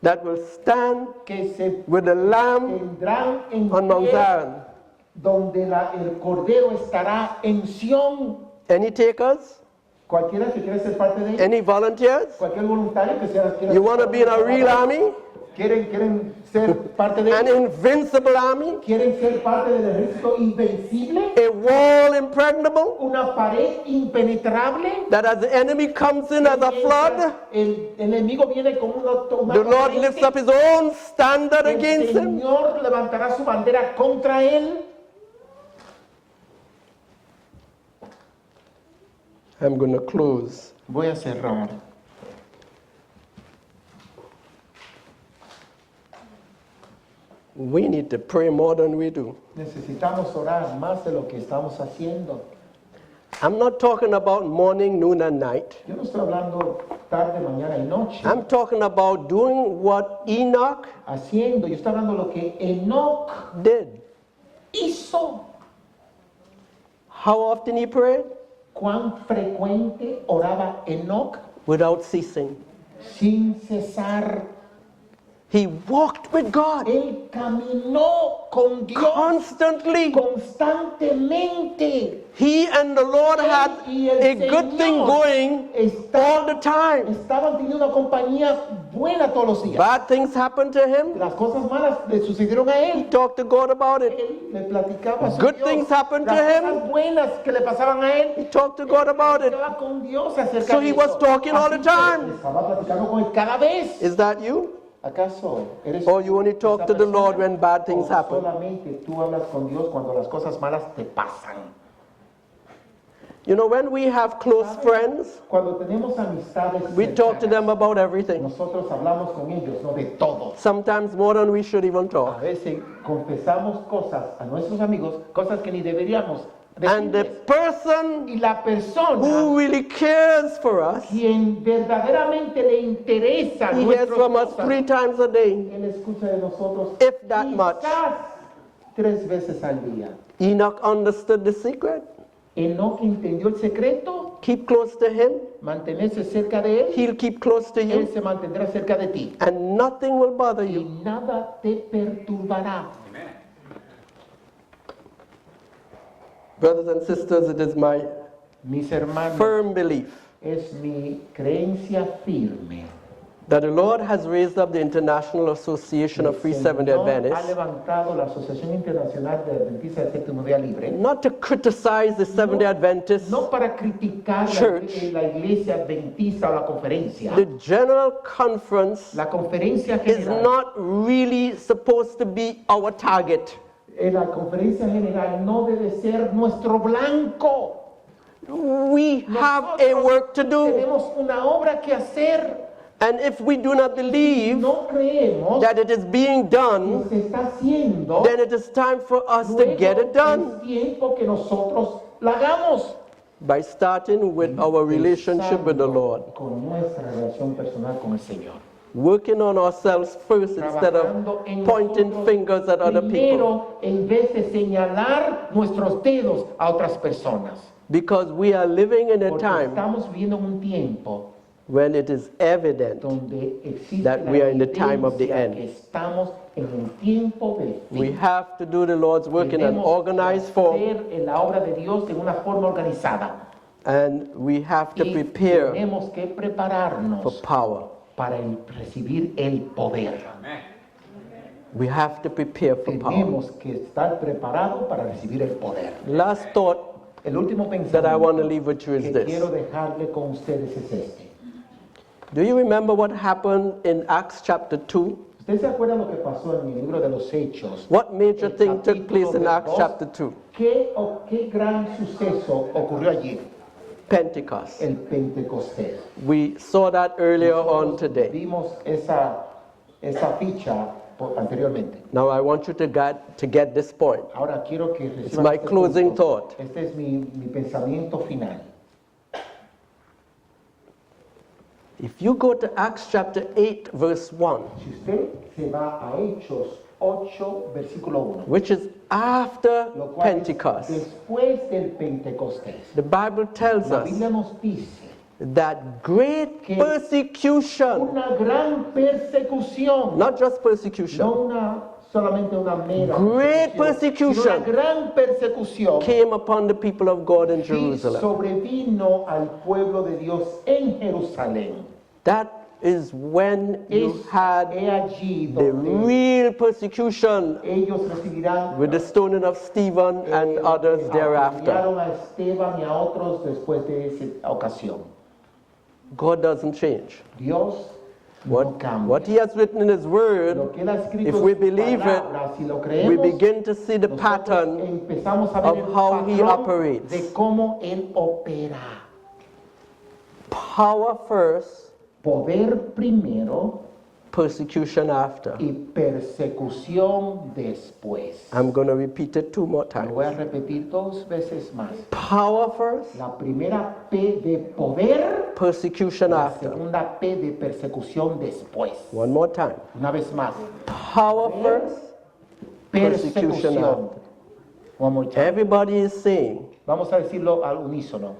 A: that will stand
C: que se
A: with the Lamb
C: tendrán en
A: on Mount
C: pie,
A: Zion.
C: donde el Cordero estará en Sión.
A: Any takers?
C: Cualquiera que quiera ser parte de él,
A: Any volunteers?
C: cualquier voluntario que quiera
A: You want to be in a real army?
B: ¿Quieren ser parte de
A: an
B: él?
A: invincible army,
B: ¿Quieren ser parte del ejército invencible?
A: a wall impregnable,
B: ¿Una pared impenetrable?
A: that as the enemy comes in as a flood,
B: El enemigo viene con una
A: the Lord
B: corriente.
A: lifts up his own standard
B: El
A: against him.
B: Señor levantará su bandera contra él.
A: I'm going to close.
B: Voy a cerrar.
A: We need to pray more than we do.
B: Necesitamos orar más de lo que estamos haciendo.
A: I'm not talking about morning, noon, and night.
B: Yo no estoy hablando tarde, mañana y noche.
A: I'm talking about doing what Enoch
B: Yo estoy hablando de lo que Enoch
A: did.
B: hizo.
A: How often he prayed?
B: ¿Cuán frecuente oraba Enoch?
A: Without ceasing.
B: Sin cesar.
A: He walked with God
B: Él caminó con Dios
A: constantly.
B: constantemente.
A: He and the Lord had
B: Y el
A: a good thing
B: Señor
A: going all the time.
B: Estaban teniendo una compañía buena todos los días.
A: Bad things happened to him.
B: Las cosas malas le sucedieron a
A: He
B: él.
A: talked to God about it.
B: Él le platicaba a su
A: Good
B: Dios.
A: things happened to
B: Las
A: him.
B: cosas buenas que le pasaban a él.
A: He talked to God about it.
B: Platicaba con Dios acerca
A: So
B: de
A: he was
B: eso.
A: talking all the
B: Así que
A: time.
B: Estaba platicando con él cada vez.
A: Is that you?
B: ¿Acaso eres
A: Or you only talk
B: esa
A: to the
B: persona?
A: Lord when bad things
B: ¿O
A: happen?
B: solamente tú hablas con Dios cuando las cosas malas te pasan?
A: You know, when we have close friends,
B: Cuando tenemos amistades
A: we talk to
B: cercanas,
A: them about everything.
B: nosotros hablamos con ellos, no de todo.
A: Sometimes more than we should even
B: A
A: talk.
B: veces confesamos cosas a nuestros amigos, cosas que ni deberíamos
A: And the
B: decirles.
A: person
B: Y la persona
A: who really cares for us,
B: quien verdaderamente le interesa
A: he hears
B: nuestras
A: from us
B: cosas,
A: 3 times a day.
B: él escucha de nosotros
A: If that much.
B: quizás 3 veces al día.
A: Enoch understood the secret.
B: Enoch entendió el secreto,
A: Keep close to him.
B: mantenerse cerca de él,
A: He'll keep close to
B: él
A: you.
B: se mantendrá cerca de ti.
A: And nothing will bother
B: Y
A: you.
B: nada te perturbará.
A: Brothers and sisters, it is my
B: Mis hermanos,
A: firm belief
B: es mi creencia firme.
A: that the Lord has raised up the International Association of Free Seventh-day
B: El Señor ha
A: Adventists
B: levantado la Asociación Internacional de Adventistas del Séptimo Día Libre,
A: not to criticize the Seventh-day Adventists.
B: no para criticar
A: Church.
B: la iglesia adventista o la conferencia.
A: The General Conference
B: La conferencia
A: is
B: general,
A: not really supposed to be our target.
B: la conferencia general no debe ser nuestro blanco.
A: We have a work to do.
B: Tenemos una obra que hacer.
A: And if we do not believe
B: No creemos
A: that it is being
B: que
A: done,
B: se está haciendo.
A: then it is time for us to
B: Luego
A: get it done
B: es tiempo que nosotros la hagamos.
A: by starting with our relationship with the Lord.
B: Con nuestra relación personal con el Señor.
A: Working on ourselves first instead
B: Trabajando
A: of
B: en
A: pointing
B: nosotros
A: fingers at other people.
B: primero, en vez de señalar nuestros dedos a otras personas.
A: Because we are living in a
B: Porque
A: time
B: estamos viviendo en un tiempo
A: when it is evident
B: donde existe
A: that
B: la
A: we are in the time of the
B: evidencia
A: end.
B: que estamos en el tiempo del fin.
A: We have to do the Lord's work in an
B: Tenemos
A: organized
B: que
A: form,
B: hacer en la obra de Dios en una forma organizada.
A: and we have to
B: Y
A: prepare
B: tenemos que
A: for
B: prepararnos
A: power.
B: para recibir el poder.
A: We have to prepare for power.
B: Tenemos que estar preparados para recibir el poder.
A: Last thought
B: El último
A: that I want to
B: pensamiento
A: leave with you is
B: que
A: this.
B: quiero dejarle con ustedes es este.
A: Do you remember what happened in Acts chapter 2?
B: ¿Usted se acuerda lo que pasó en el libro de los Hechos?
A: What major
B: El
A: thing took place in
B: capítulo
A: Acts
B: 2?
A: chapter 2?
B: ¿Qué gran suceso ocurrió allí?
A: Pentecost.
B: El Pentecostés.
A: We saw that earlier on
B: Nosotros
A: today.
B: Vimos esa ficha anteriormente.
A: Now I want you to get this point.
B: Ahora quiero que
A: It's
B: reciban
A: my
B: este
A: closing
B: punto.
A: thought.
B: Este es mi pensamiento final.
A: If you go to Acts chapter 8 verse 1,
B: Si usted se va a Hechos 8, versículo 1,
A: which is after
B: lo cual es
A: Pentecost,
B: después del Pentecostés,
A: the Bible tells
B: la
A: us
B: Biblia nos dice
A: that great
B: que
A: persecution,
B: una gran persecución,
A: not just persecution,
B: no solamente una mera
A: Great
B: persecución, sino
A: persecution
B: una gran persecución
A: came upon the people of God in
B: que
A: Jerusalem.
B: sobrevino al pueblo de Dios en Jerusalén.
A: That is when you
B: He
A: had
B: allí
A: the
B: donde
A: real persecution
B: ellos recibirán
A: with the stoning of Stephen and others thereafter.
B: apedrearon a Esteban y a otros después de esa ocasión.
A: God doesn't change.
B: Dios no
A: What
B: cambia.
A: He has written in His
B: Lo
A: Word,
B: que él ha escrito
A: if
B: en
A: we
B: sus
A: believe it,
B: palabras, si lo
A: we
B: creemos,
A: begin to see the
B: nosotros
A: pattern
B: empezamos a ver
A: of
B: el
A: how he
B: patrón
A: operates.
B: de cómo él opera.
A: power first,
B: Poder primero
A: persecution after.
B: y persecución después.
A: I'm going to repeat it 2 more
B: Lo
A: times.
B: voy a repetir 2 veces más.
A: Power first,
B: La primera P de poder,
A: persecution
B: la
A: after.
B: segunda P de persecución después.
A: One more time.
B: Una vez más.
A: Power first, persecution
B: Persecución.
A: after.
B: One more time.
A: Everybody is saying
B: Vamos a decirlo al unísono.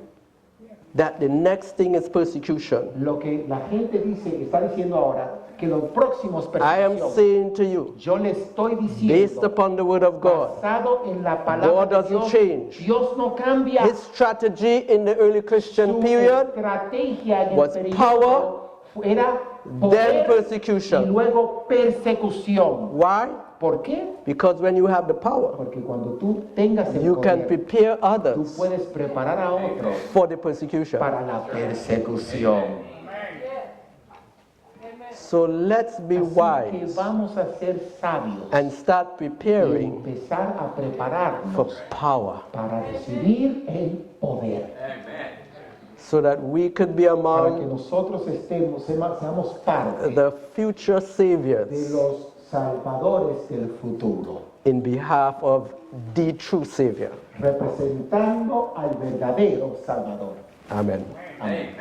A: that the next thing is persecution.
B: Lo que la gente dice, está diciendo ahora, que lo próximo es
A: I am
B: persecución.
A: saying to you,
B: Yo le estoy
A: based
B: diciendo,
A: upon the word of God,
B: basado en la palabra
A: God
B: de
A: doesn't
B: Dios,
A: change.
B: Dios no cambia.
A: His strategy in the early Christian
B: Su
A: period
B: estrategia en el
A: was
B: periodo
A: power,
B: era
A: then
B: poder y
A: persecution.
B: luego persecución.
A: Why?
B: ¿Por qué?
A: Because when you have the power,
B: Porque cuando tú tengas el
A: you can
B: poder,
A: prepare
B: tú
A: others
B: puedes preparar a otros
A: for the persecution.
B: para la persecución.
A: So let's be
B: Así que
A: wise
B: vamos a ser sabios
A: and start
B: y
A: preparing
B: empezar a
A: for
B: prepararnos
A: power
B: para recibir el poder,
A: so that we could be
B: para que
A: among
B: nosotros seamos parte
A: the future
B: de
A: saviors
B: los salvadores del futuro,
A: in behalf of the true Savior.
B: representando al verdadero Salvador.
A: Amen.
B: Amén.